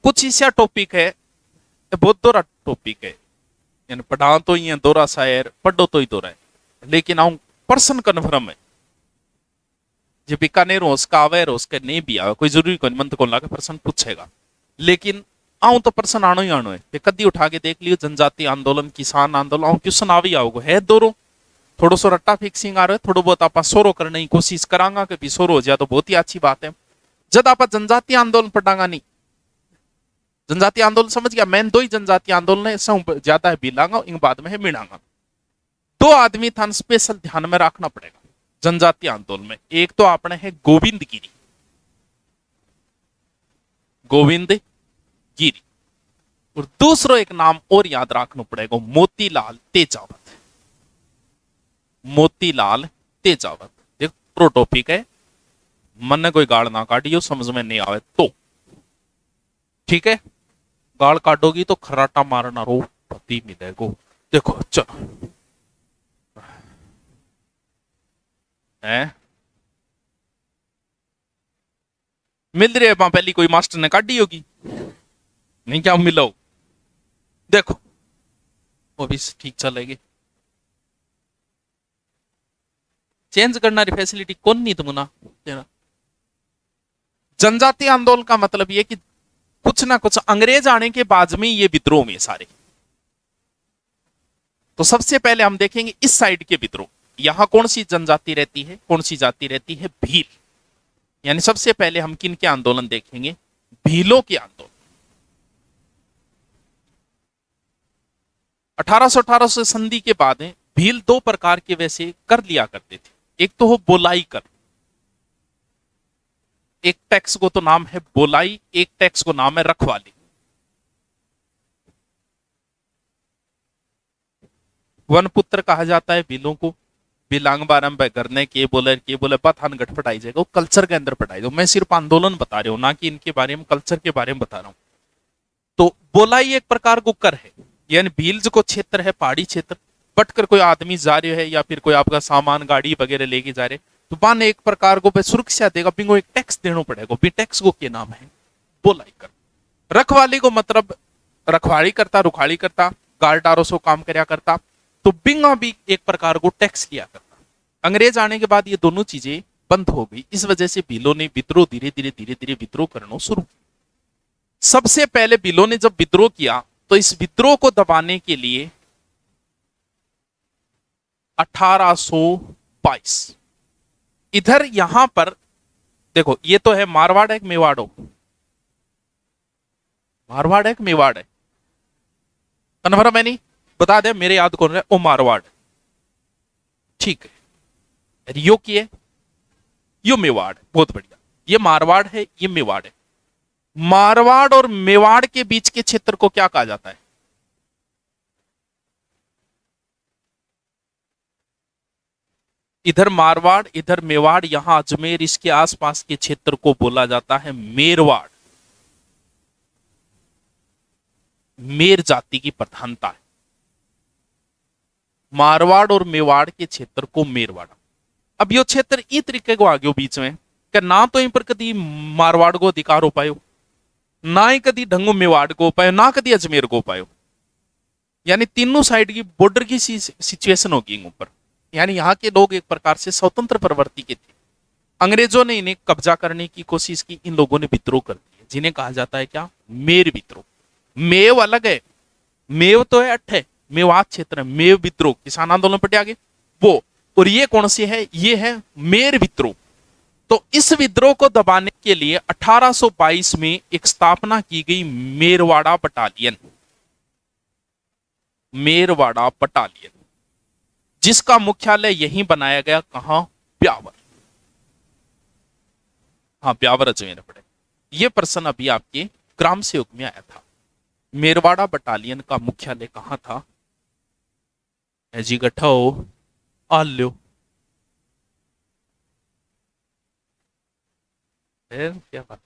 कुछ ऐसा टॉपिक है बहुत दोरा टॉपिक है, यानी पढ़ा तो ही दोरा शायर पढ़ो तो ही दोरा है, लेकिन आऊं पर्सन कन्फर्म है जो बीकानेर हो उसका आवे और उसके नहीं भी आवे कोई जरूरी कोई मंत को लाके पर्सन पूछेगा, लेकिन आऊं तो पर्सन आनो ही आनो है। कदी उठा के देख लियो जनजाति आंदोलन किसान आंदोलन आऊं क्वेश्चन आवी आओगे है दोरो थोड़ो सो रट्टा फिक्सिंग आ रहा है, थोड़ा बहुत आप सोरो करने की कोशिश करांगा कि सोरो हो जाए तो बहुत ही अच्छी बात है। जब आप जनजातीय आंदोलन पढ़ांगा नहीं, जनजातीय आंदोलन समझ गया, मैन दो ही जनजातीय आंदोलन है, ज्यादा है बिलांगा इन बाद में है मिड़ांगा। दो आदमी था स्पेशल ध्यान में रखना पड़ेगा जनजातीय आंदोलन में। एक तो आपने है गोविंद गिरी, गोविंद गिरी, और दूसरो एक नाम और याद रखना पड़ेगा मोतीलाल तेजावत, मोतीलाल तेजावत। देखो प्रो टॉपिक है, मन ने कोई गाड़ ना काटियो समझ में नहीं आवे तो ठीक है, गाड़ काटोगी तो खराटा मारना रो पति मिलेगो। देखो चलो है मिल रही है पहली कोई मास्टर ने काटी होगी नहीं क्या मिलो, देखो वो भी ठीक चलेगी। चेंज करना फैसिलिटी कौन नहीं तुमना। जनजातीय आंदोलन का मतलब ये कि कुछ ना कुछ अंग्रेज आने के बाद में ये विद्रोह में सारे, तो सबसे पहले हम देखेंगे इस साइड के विद्रोह। यहां कौन सी जनजाति रहती है, कौन सी जाति रहती है, भील। यानी सबसे पहले हम किन के आंदोलन देखेंगे, भीलों के आंदोलन। 1818 संधि के बाद भील दो प्रकार के वैसे कर लिया करते थे, एक तो हो बोलाई कर, एक टैक्स को तो नाम है बोलाई, एक टैक्स को नाम है रखवाली। वन पुत्र कहा जाता है भीलों को, बिलांग बारम करने के बोले पथान गठ पटाई जाएगा, वो कल्चर के अंदर पटाई दो। मैं सिर्फ आंदोलन बता रहा हूं ना कि इनके बारे में कल्चर के बारे में बता रहा हूं। तो बोलाई एक प्रकार को कर है, यानी भील्स को क्षेत्र है पहाड़ी क्षेत्र, बटकर कोई आदमी जा रहे है या फिर कोई आपका सामान गाड़ी वगैरह लेके जा रहे, तो बान एक प्रकार को सुरक्षा देगा, बिंगो एक टैक्स देना पड़ेगा। भी टैक्स को क्या नाम है, बोलाई कर। रखवाली को मतलब रखवाली करता, रुखाली करता, गार्डारों से काम करया करता, तो बिंगा भी एक प्रकार को टैक्स लिया करता। अंग्रेज आने के बाद ये दोनों चीजें बंद हो गई, इस वजह से भीलों ने विद्रोह धीरे धीरे विद्रोह करना शुरू किया। सबसे पहले भीलों ने जब विद्रोह किया तो इस विद्रोह को दबाने के लिए 1822 इधर यहां पर देखो, ये तो है मारवाड़ है मेवाड़ हो, मारवाड़ है मेवाड़ है, कन्फर्म है नहीं, बता दे मेरे याद कौन रहा, ओ मारवाड़, ठीक है। यो की है, यो मेवाड़, बहुत बढ़िया, ये मारवाड़ है, ये मेवाड़ है। मारवाड़ और मेवाड़ के बीच के क्षेत्र को क्या कहा जाता है, इधर मारवाड़ इधर मेवाड़, यहां अजमेर, इसके आसपास के क्षेत्र को बोला जाता है मेरवाड़। मेर जाति की प्रधानता है, मारवाड़ और मेवाड़ के क्षेत्र को मेरवाड़ा। अब यो क्षेत्र ई तरीके को आगे बीच में कि ना तो इन पर कदी मारवाड़ को अधिकार हो पायो, ना ही कदी ढंगो मेवाड़ को पायो, ना कदी अजमेर को पायो। यानी तीनों साइड की बॉर्डर की सिचुएशन होगी ऊपर, यानी यहाँ के लोग एक प्रकार से स्वतंत्र प्रवृत्ति के थे। अंग्रेजों ने इन्हें कब्जा करने की कोशिश की, इन लोगों ने विद्रोह कर दिया, जिन्हें कहा जाता है क्या, मेर विद्रोह। मेव अलग है, मेव तो है अट्ठे मेवात क्षेत्र है, मेव विद्रोह किसान आंदोलन पटे आगे वो, और ये कौन सी है, ये है मेर विद्रोह। तो इस विद्रोह को दबाने के लिए 1822 में एक स्थापना की गई मेरवाड़ा बटालियन, मेरवाड़ा बटालियन, जिसका मुख्यालय यहीं बनाया गया, कहां, ब्यावर। हाँ ब्यावर अजमेर पड़े। ये प्रश्न अभी आपके ग्राम सेवक में आया था, मेरवाड़ा बटालियन का मुख्यालय कहां था, जी गठाओ आल्यो, क्या बात,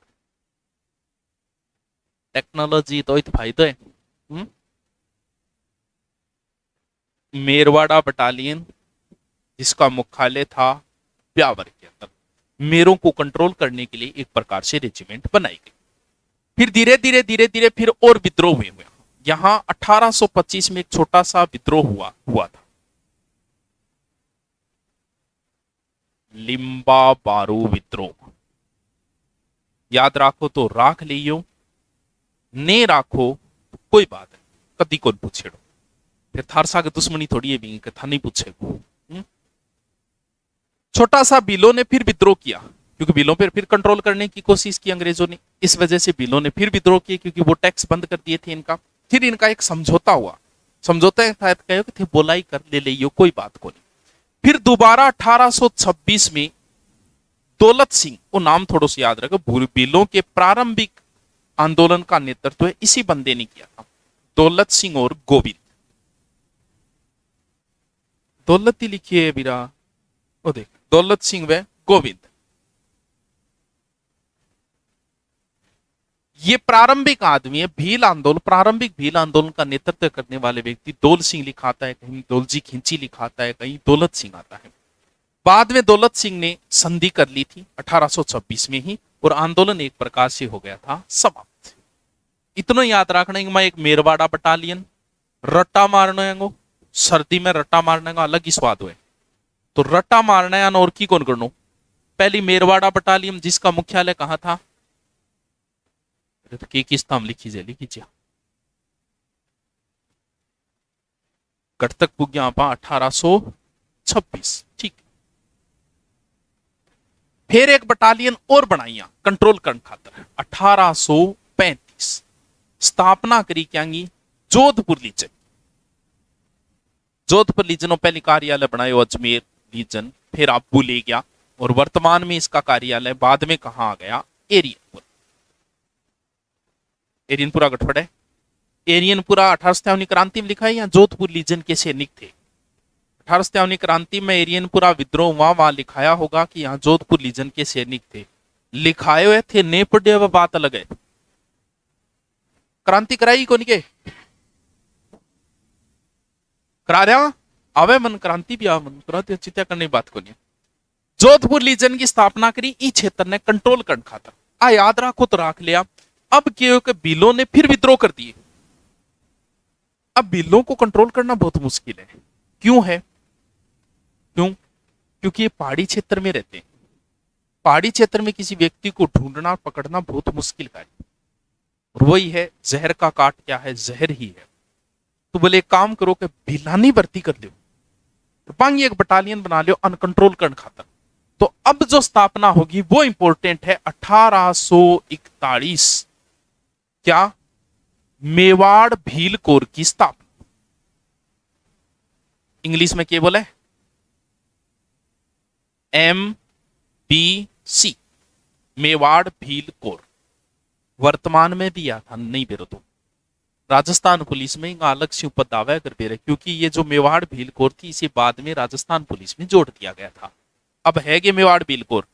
टेक्नोलॉजी तो फायदा है। मेरवाड़ा बटालियन जिसका मुख्यालय था ब्यावर के अंदर, मेरों को कंट्रोल करने के लिए एक प्रकार से रेजिमेंट बनाई गई। फिर धीरे धीरे फिर और विद्रोह हुए। यहां 1825 में एक छोटा सा विद्रोह हुआ था, लिम्बा बारू विद्रोह। याद राखो तो राख लियो, ने राखो तो कोई बात है, कदी कौन पूछेड़ो। फिर थार साग दुश्मनी थोड़ी है भी था नहीं पूछेगो। छोटा सा बिलो ने फिर विद्रोह किया, क्योंकि बिलों पर फिर कंट्रोल करने की कोशिश की अंग्रेजों ने। इस वजह से बिलों ने फिर विद्रोह किया, क्योंकि वो टैक्स बंद कर दिए थे इनका। फिर इनका एक समझौता हुआ, समझौता थे बोलाई कर ले लियो कोई बात को नहीं। फिर दोबारा 1826 में दौलत सिंह, वो नाम थोड़ा सा याद रखो, बिलों के प्रारंभिक आंदोलन का नेतृत्व है इसी बंदे ने किया था, दौलत सिंह और गोविंद। दौलत ही लिखी है बीरा, वो देख, दौलत सिंह व गोविंद। ये प्रारंभिक आदमी है, भील आंदोलन, प्रारंभिक भील आंदोलन का नेतृत्व करने वाले व्यक्ति दौल सिंह लिखाता है, कहीं दौलजी खिंची लिखाता है, कहीं दौलत सिंह आता है। बाद में दौलत सिंह ने संधि कर ली थी 1826 में ही, और आंदोलन एक प्रकार से हो गया था समाप्त। इतना याद रखना है, मैं एक मेरवाड़ा बटालियन रट्टा मारने को, सर्दी में रट्टा मारने का अलग ही स्वाद हुए। तो रट्टा मारना है और की कौन करनो, पहली मेरवाड़ा बटालियन जिसका मुख्यालय कहां था, तो किस नाम लिखी कीजिए, कटतक पुग्या 1826। ठीक, फिर एक बटालियन और बनाइया कंट्रोल करने खातर 1835 स्थापना करी क्या, जोधपुर लीजन। जोधपुर लीजनों पहले कार्यालय बनाए अजमेर लीजन, फिर आबू ले गया, और वर्तमान में इसका कार्यालय बाद में कहां आ गया, एरियनपुर। एरियनपुरा गठफड़ है, एरियनपुरा 1857 क्रांति में लिखा है, या जोधपुर लीजन के सैनिक थे। 1857 क्रांति में एरियनपुरा विद्रोह हुआ, वहां लिखाया होगा कि यहाँ जोधपुर लीजन के सैनिक थे, लिखाए हुए थे, ने पढ़े हुए बात अलग है। क्रांति कराई कौन के करा रहा आवे मन, क्रांति भी आवे मन, क्रांति चिंता करने की बात को नहीं। जोधपुर लीजन की स्थापना करी इस क्षेत्र ने कंट्रोल करने खातर। आ याद रखो तो राख लिया। अब क्या कि बिलों ने फिर विद्रोह कर दिए। अब बिलों को कंट्रोल करना बहुत मुश्किल है। क्यों है? क्योंकि ये पहाड़ी क्षेत्र में रहते हैं। पहाड़ी क्षेत्र में किसी व्यक्ति को ढूंढना पकड़ना बहुत मुश्किल कार्य, और वही है जहर का काट क्या है, जहर ही है। तो बोले एक काम करो कि भिलानी भर्ती कर लो, तो पांगी एक बटालियन बना लो अनकंट्रोल करने खातर। तो अब जो स्थापना होगी वो इंपॉर्टेंट है, 1841 क्या, मेवाड़ भील कोर की स्थापना। इंग्लिश में क्या बोले, MBC, मेवाड़ भील कोर। वर्तमान में भी आता नहीं बेरो तो राजस्थान पुलिस में अलग से पद दावा कर बेरे, क्योंकि ये जो मेवाड़ भील कोर थी इसे बाद में राजस्थान पुलिस में जोड़ दिया गया था। अब है कि मेवाड़ भील कोर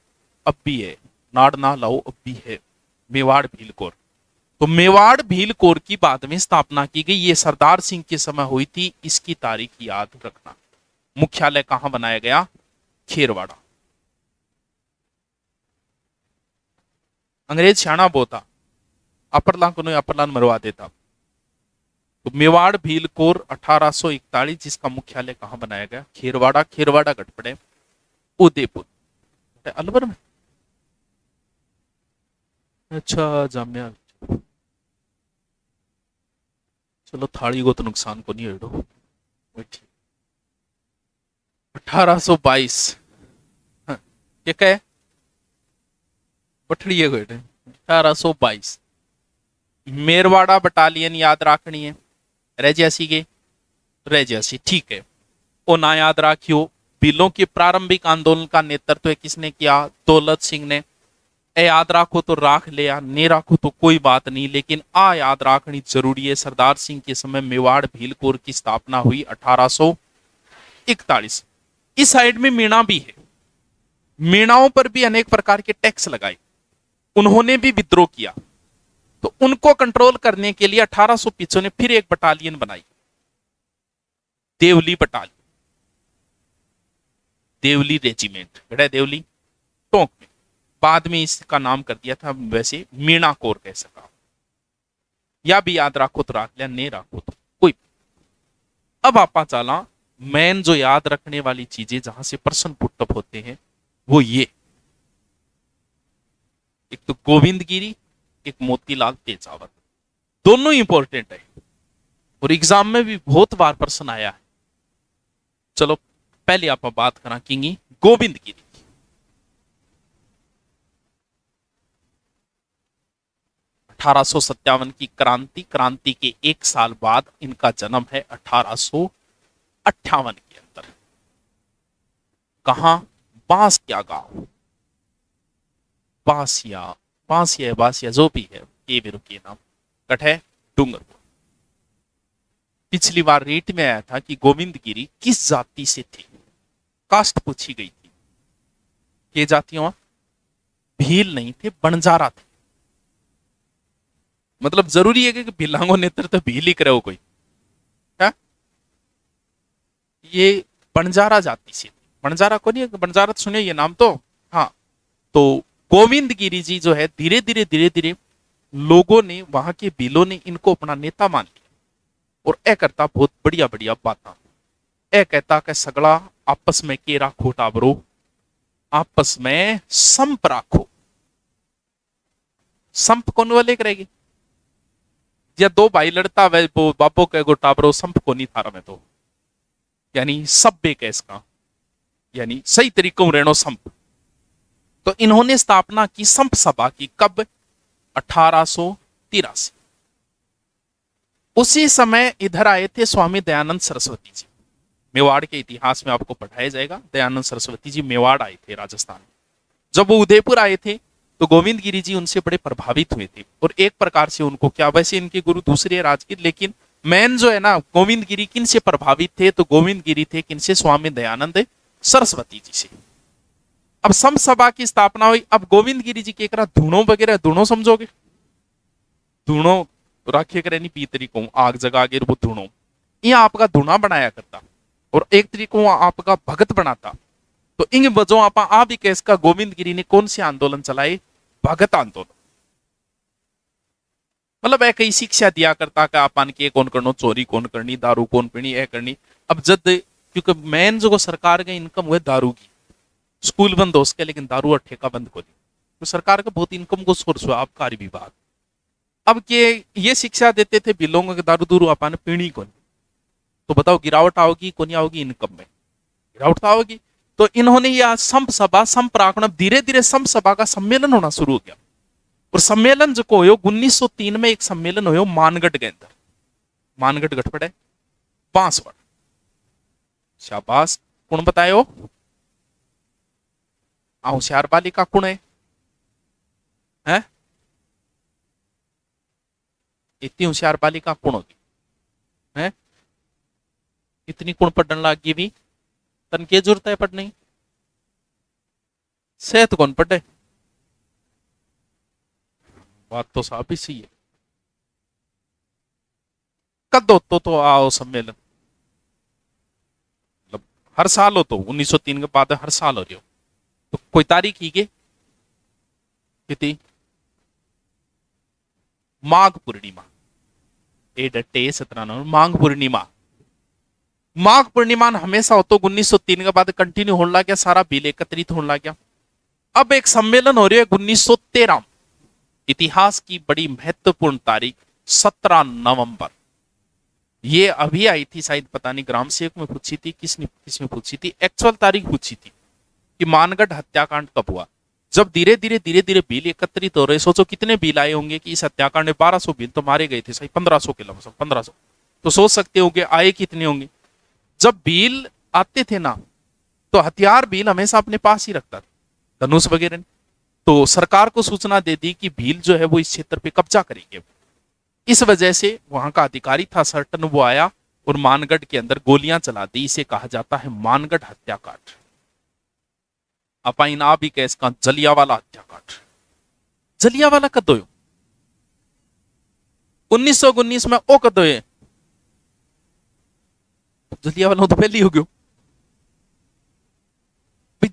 अब भी है, नाड़ ना लाओ अब भी है मेवाड़ भील कोर। तो मेवाड़ भील कोर की बाद में स्थापना की गई, ये सरदार सिंह के समय हुई थी, इसकी तारीख याद रखना। मुख्यालय कहां बनाया गया, खेरवाड़ा। अंग्रेज सियाना बहुत था, अपर लान मरवा देता। तो मेवाड़ भील कोर 1841 जिसका मुख्यालय कहां बनाया गया, खेरवाड़ा। खेरवाड़ा गठपड़े उदयपुर अलवर में। अच्छा जामिया, चलो थाड़ी को तो नुकसान को नहीं हेड़ो। 1822 क्या कहे पठड़ी है 1822 मेरवाड़ा बटालियन याद रखनी है, रह जैसी के रह जैसी, ठीक है। और ना याद रखियो, बिलों के प्रारंभिक आंदोलन का नेतृत्व किसने किया, दौलत सिंह ने। ए याद रखो तो राख लिया, नहीं राखो तो कोई बात नहीं, लेकिन आ याद रखनी जरूरी है। सरदार सिंह के समय मेवाड़ भील कोर की स्थापना हुई 1841। इस साइड में मीणा भी है, मीणाओं पर भी अनेक प्रकार के टैक्स लगाए, उन्होंने भी विद्रोह किया। तो उनको कंट्रोल करने के लिए 1825 ने फिर एक बटालियन बनाई, देवली बटालियन, देवली रेजिमेंट, देवली टोंक में। बाद में इसका नाम कर दिया था वैसे मीणा कोर कह सका। या भी याद राखो तो राख लिया, नहीं राखो तो कोई। अब आपा चाला मेन जो याद रखने वाली चीजें जहां से प्रश्न पुटअप होते हैं वो ये, एक तो गोविंद गिरी, एक मोतीलाल तेजावत, दोनों इंपॉर्टेंट है और एग्जाम में भी बहुत बार प्रश्न आया है। चलो पहले आप बात करा किंगी गोविंद गिरी। 1857 की क्रांति, क्रांति के एक साल बाद इनका जन्म है 1858 के अंदर। कहा? बांस क्या गांव, बांसिया, बांसिया बांसिया जो भी है, के भी रुकिए नाम, कट है डूंगरपुर। पिछली बार रेट में आया था कि गोविंद गिरी किस जाति से थे, कास्ट पूछी गई थी। के जातियों? भील नहीं थे, बंजारा थे। मतलब जरूरी है कि भिलांगो नेत्र तो भील ही करे हो कोई है? ये बंजारा जाति से थे। बंजारा को नहीं, बंजारा तो सुनिए ये नाम तो। हाँ, तो गोविंद गिरी जी जो है धीरे धीरे लोगों ने, वहां के भीलों ने इनको अपना नेता मान लिया और ए करता बहुत बढ़िया बढ़िया बात। ए कहता कि सगड़ा आपस में के राखो टाबरो, आपस में संप राखो। संप कौन वाले करेगी? या दो भाई लड़ता वै वो बापो के गो टाबरो, संप को नहीं थारा में तो, यानी सभ्य कैस का, यानी सही तरीकों रेणो संप। तो इन्होंने स्थापना की संप सभा की, कब? 1883। उसी समय इधर आए थे स्वामी दयानंद सरस्वती जी। मेवाड़ के इतिहास में आपको पढ़ाया जाएगा, दयानंद सरस्वती जी मेवाड़ आए थे राजस्थान में। जब वो उदयपुर आए थे तो गोविंद गिरी जी उनसे बड़े प्रभावित हुए थे और एक प्रकार से उनको क्या, वैसे इनके गुरु दूसरे राजगीर, लेकिन मेन जो है ना गोविंद गिरी किन से प्रभावित थे? तो गोविंद गिरी थे किन से? स्वामी दयानंद सरस्वती जी से। अब सम सभा की स्थापना हुई। अब गोविंद गिरी जी के एक धुणों वगैरह, धुणों समझोगे? धुणों राखे करे नहीं पी तरीकों आग जगा के वो धुणों, ये आपका धुना बनाया करता और एक तरीकों आपका भगत बनाता। तो इन वजहों आप आ भी केस का गोविंद गिरी ने कौन से आंदोलन चलाए? भगत आंदोलन। मतलब एक ही शिक्षा दिया करता कि आपन के कौन करनो, चोरी कौन करनी, दारू कौन पीनी, ए करनी। अब जब क्योंकि मेन जो सरकार का इनकम हुए दारू की, स्कूल बंद हो उसके, लेकिन दारू और ठेका बंद को दी, तो सरकार का बहुत इनकम को सोर्स हुआ आबकारी विभाग। अब के ये शिक्षा देते थे बिलों के दारू दूरू अपन पीनी को, तो बताओ गिरावट आओगी को नहीं आओगी? इनकम में गिरावट तो आओगी। तो इन्होंने यह संप सभा, संप्राकरण, धीरे धीरे संप सभा का सम्मेलन होना शुरू हो गया। और सम्मेलन जो को 1903 में एक सम्मेलन हो मानगढ़ के अंदर, मानगढ़ गठपड़ है बांसवाड़ा। शाबाश, कौन बतायो? होशियार बालिका कौन है? हैं? इतनी होशियार बालिका कौन होगी? हैं? इतनी कौन पढ़ने लगी भी? तन के जरूरत है पढ़ने? सेहत कौन पढ़े? बात तो साफ ही सही है। कद हो तो आओ सम्मेलन, मतलब हर साल हो तो 1903 के बाद हर साल हो रही हो, तो कोई तारीख ही के कितनी? माघ पूर्णिमा, ए डटे 17 नवंबर, माघ पूर्णिमा। माघ पूर्णिमा हमेशा हो तो 1903 के बाद कंटिन्यू होने लग गया, सारा बिल एकत्रित होने लग गया। अब एक सम्मेलन हो रही है 1913। इतिहास की बड़ी महत्वपूर्ण तारीख 17 नवंबर। ये अभी आई थी शायद, पता नहीं ग्राम सेवक में पूछी थी, किसने पूछी थी, एक्चुअल तारीख पूछी थी कि मानगढ़ हत्याकांड कब हुआ। जब धीरे धीरे बिल एकत्रित हो रहे, सोचो कितने बिल आए होंगे कि इस हत्याकांड में 1200 बिल तो मारे गए थे, सही 1500 के लगभग, 1500। तो सोच सकते होंगे आए कितने होंगे। जब बिल आते थे ना, तो हथियार बिल हमेशा अपने पास ही रखता था, धनुष वगैरह। तो सरकार को सूचना दे दी कि भील जो है वो इस क्षेत्र पे कब्जा करेंगे। इस वजह से वहां का अधिकारी था सर्टन, वो आया और मानगढ़ के अंदर गोलियां चला दी। इसे कहा जाता है मानगढ़ हत्याकांड। अपाइन आ भी कैस का जलियावाला हत्याकांड। जलियावाला कदो 1919 में ओ कदो है? जलियावाला तो पहली हो गयो,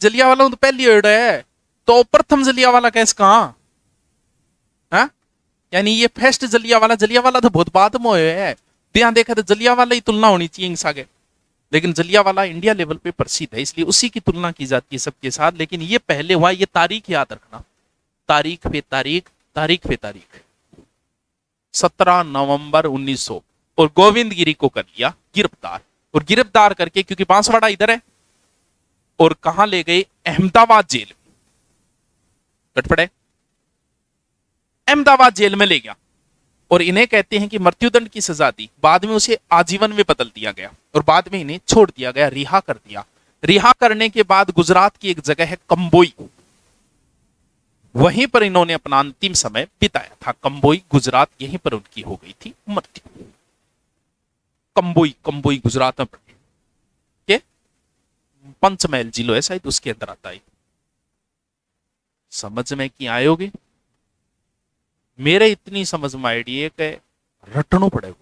जलियावाला तो पहली हो है, तो प्रथम जलियावाला कैस कहां है? यानी ये फेस्ट जलियावाला तो बहुत बाद में है। ध्यान देखा तो जलियावाला ही तुलना होनी चाहिए हिंसा के, लेकिन जलियावाला इंडिया लेवल पे प्रसिद्ध है, इसलिए उसी की तुलना की जाती है सबके साथ। लेकिन ये पहले हुआ, ये तारीख याद रखना, तारीख पे तारीख, तारीख पे तारीख, 17 नवंबर 1900। और गोविंद गिरी को कर लिया गिरफ्तार, और गिरफ्तार करके, क्योंकि बांसवाड़ा इधर है, और कहां ले गए, अहमदाबाद जेल, कटपड़े अहमदाबाद जेल में ले गया। और इन्हें कहते हैं कि मृत्युदंड की सजा दी, बाद में उसे आजीवन में बदल दिया गया, और बाद में इन्हें छोड़ दिया गया, रिहा कर दिया। रिहा करने के बाद गुजरात की एक जगह है कंबोई, वहीं पर इन्होंने अपना अंतिम समय बिताया था। कंबोई गुजरात, यहीं पर उनकी हो गई थी मृत्यु। कंबोई, कंबोई गुजरात में के पंचमहल जिलो है शायद, उसके अंदर आता है। समझ में कि आयोगे, मेरे इतनी समझ में आई है कि रटनो पड़ेगा।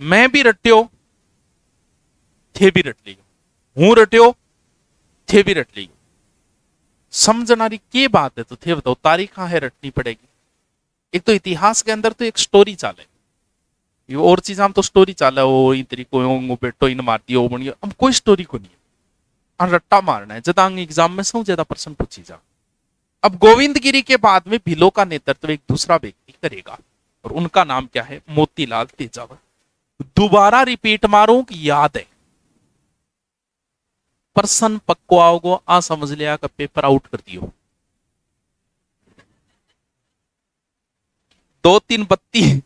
मैं भी रट्यो, थे भी रट लियो, हूं रट्यो, थे भी रट लियो। समझनारी के बात है तो थे बताओ, तारीख कहां है रटनी पड़ेगी। एक तो इतिहास के अंदर तो एक स्टोरी चाले, ये और चीज हम तो स्टोरी चाले, वो इन तरीको बेटो इन मार दियो बन गया, हम कोई स्टोरी को नहीं है, रट्टा मारना है। जदांग एग्जाम में सौ ज्यादा प्रश्न पूछी जा। अब गोविंद गिरी के बाद में भीलों का नेतृत्व एक दूसरा व्यक्ति करेगा, और उनका नाम क्या है, मोतीलाल तेजावत। दोबारा रिपीट मारो कि याद है, प्रश्न पक्को आओगो, आ समझ लिया का पेपर आउट कर दियो। 2-3 बत्ती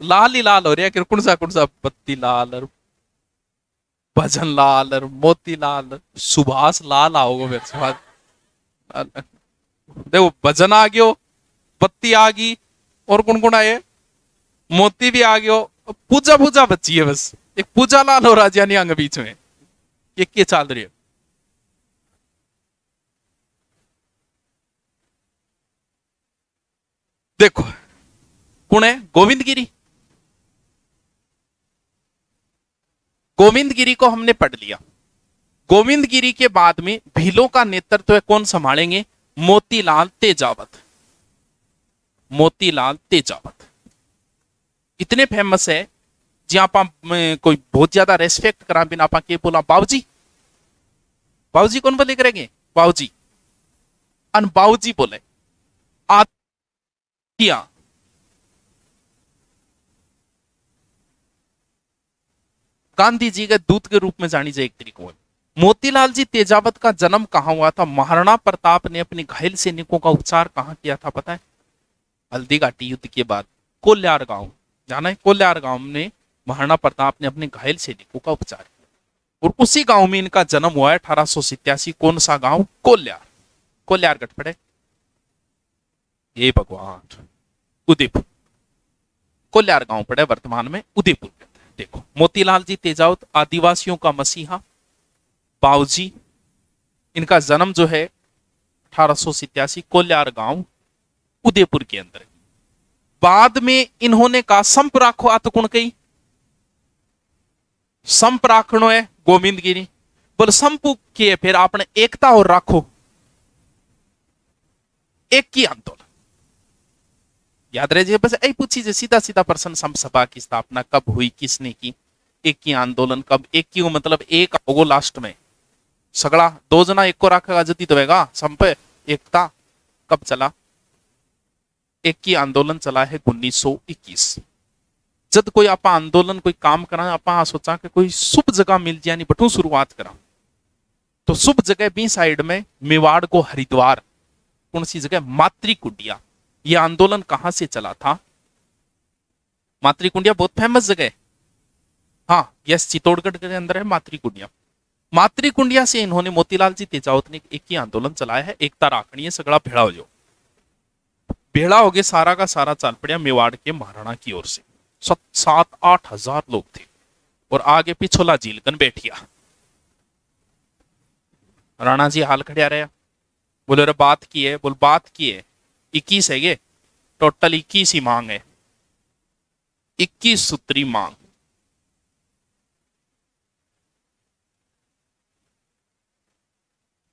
लाल ही लाल हो रहा है, कौन सा बत्ती लाल, और भजन लाल, और मोती लाल, सुभाष लाल आओगे मेरे से। देखो भजन आ गयो, बत्ती आ गई, और कौन आए, मोती भी आ गयो, पूजा पूजा बची है बस, एक पूजा लाल हो राजानी आगे बीच में, ये चल रही है। देखो कौन है, गोविंद गिरी। गोविंद गिरी को हमने पढ़ लिया। गोविंद गिरी के बाद में भीलों का नेतृत्व कौन संभालेंगे, मोतीलाल तेजावत। मोतीलाल तेजावत इतने फेमस है, जहां आप कोई बहुत ज्यादा रेस्पेक्ट करा बिना आप के बोला बाबूजी, बाबूजी कौन बोले करेंगे, बाबूजी, अन बाबूजी बोले आतिया। गांधी जी के दूत के रूप में जानी जाए एक तरीकों में। मोतीलाल जी तेजावत का जन्म कहां हुआ था, महाराणा प्रताप ने अपने घायल सैनिकों का उपचार कहां किया था पता है, हल्दी घाटी युद्ध के बाद कोल्यार गांव, जाना है, कोल्यार गांव में महाराणा प्रताप ने अपने घायल सैनिकों का उपचार किया, और उसी गांव में इनका जन्म हुआ है 1887। कौन सा गांव, कोल्यार, कोल्यार गठपड़े, ये भगवान, उदयपुर, कोल्यार गांव पड़े वर्तमान में उदयपुर। देखो मोतीलाल जी तेजावत आदिवासियों का मसीहा, बाऊजी, इनका जन्म जो है 1887 कोल्यार गांव उदयपुर के अंदर। बाद में इन्होंने कहा संप राखो आतकुण कही, संप राखनो है गोविंद गिरी, बोले संप किए फिर आपने एकता और राखो, एक की आंदोलन याद रहे, बस यही पूछी जे सीधा सीधा प्रश्न, संप सभा की स्थापना कब हुई, किसने की, एक की आंदोलन कब, एक की मतलब एक होगो लास्ट में सगड़ा, दो जना एक को रखेगा जती तो होगा, संप एकता कब चला, एक की आंदोलन चला है 1921। जब कोई आप आंदोलन कोई काम करा, आप सोचा कि कोई शुभ जगह मिल जाए, बटू शुरुआत करा, तो शुभ जगह बी साइड में मेवाड़ को हरिद्वार, कौन सी जगह, मातृकुंडिया। ये आंदोलन कहां से चला था, मातृकुंडिया बहुत फेमस जगह है, हाँ यस, चित्तौड़गढ़ के अंदर है मातृकुंडिया। मातृकुंडिया से इन्होंने, मोतीलाल जी तेजावत ने एक ही आंदोलन चलाया है, एकता राखनी है, सगड़ा भेड़ा हो जाओ, भेड़ा हो गए, सारा का सारा चाल पड़ा मेवाड़ के महाराणा की ओर से। 7-8 हजार लोग थे, और आगे पिछोला झीलकन बैठिया, राणा जी हाल खड़िया रहा, बोले रे बात की है, बोल बात की है, 21 है ये, टोटल 21 ही मांग है, 21 सूत्री मांग।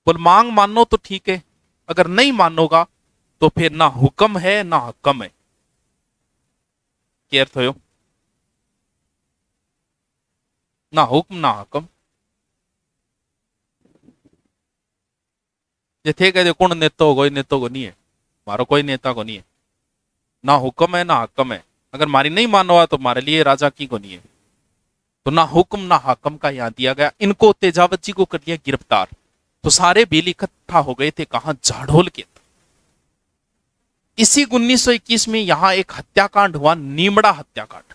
बोल मांग मानो तो ठीक है, अगर नहीं मानोगा तो फिर ना हुक्म है ना हकम है। क्या अर्थ हो? ना हुक्म ना हकम। ये थे कहते कौन नेता हो, कोई नेता को नहीं है, मारो कोई नेता को नहीं है। ना हुक्म है ना हकम है। अगर मारी नहीं मानो तो मारे लिए राजा की को नहीं है। तो ना हुक्म ना हाकम का यहां दिया गया। इनको तेजावत जी को कर लिया गिरफ्तार। तो सारे बिल इकट्ठा हो गए थे कहां? झाड़ोल के। इसी 1921 में यहां एक हत्याकांड हुआ, नीमड़ा हत्याकांड।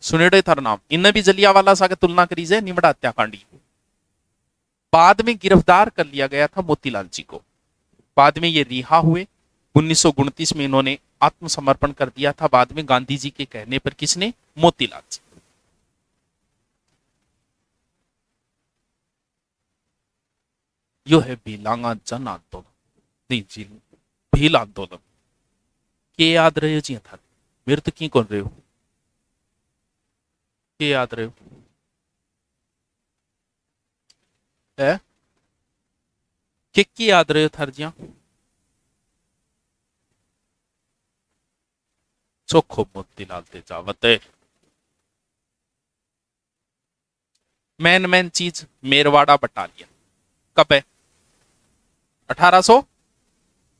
सुनेड़े थार नाम इनने भी जलियावाला सा के तुलना करी है नीमड़ा हत्याकांडी। बाद में गिरफ्तार कर लिया गया था मोतीलाल जी को। बाद में ये रिहा हुए। 1929 में इन्होंने आत्मसमर्पण कर दिया था। बाद में गांधी जी के कहने पर। किसने? मोतीलाल जी। यो है भीलांगा जन आंदोलन। नहीं जी, भील आंदोलन के याद रहे जी था। मेरे तो की कौन रहे हो के याद रहे हो है के याद रहे हो थर जिया चोखो मोतीलाल तेजावत। मैन चीज मेरवाड़ा बटालियन कब है? 1800।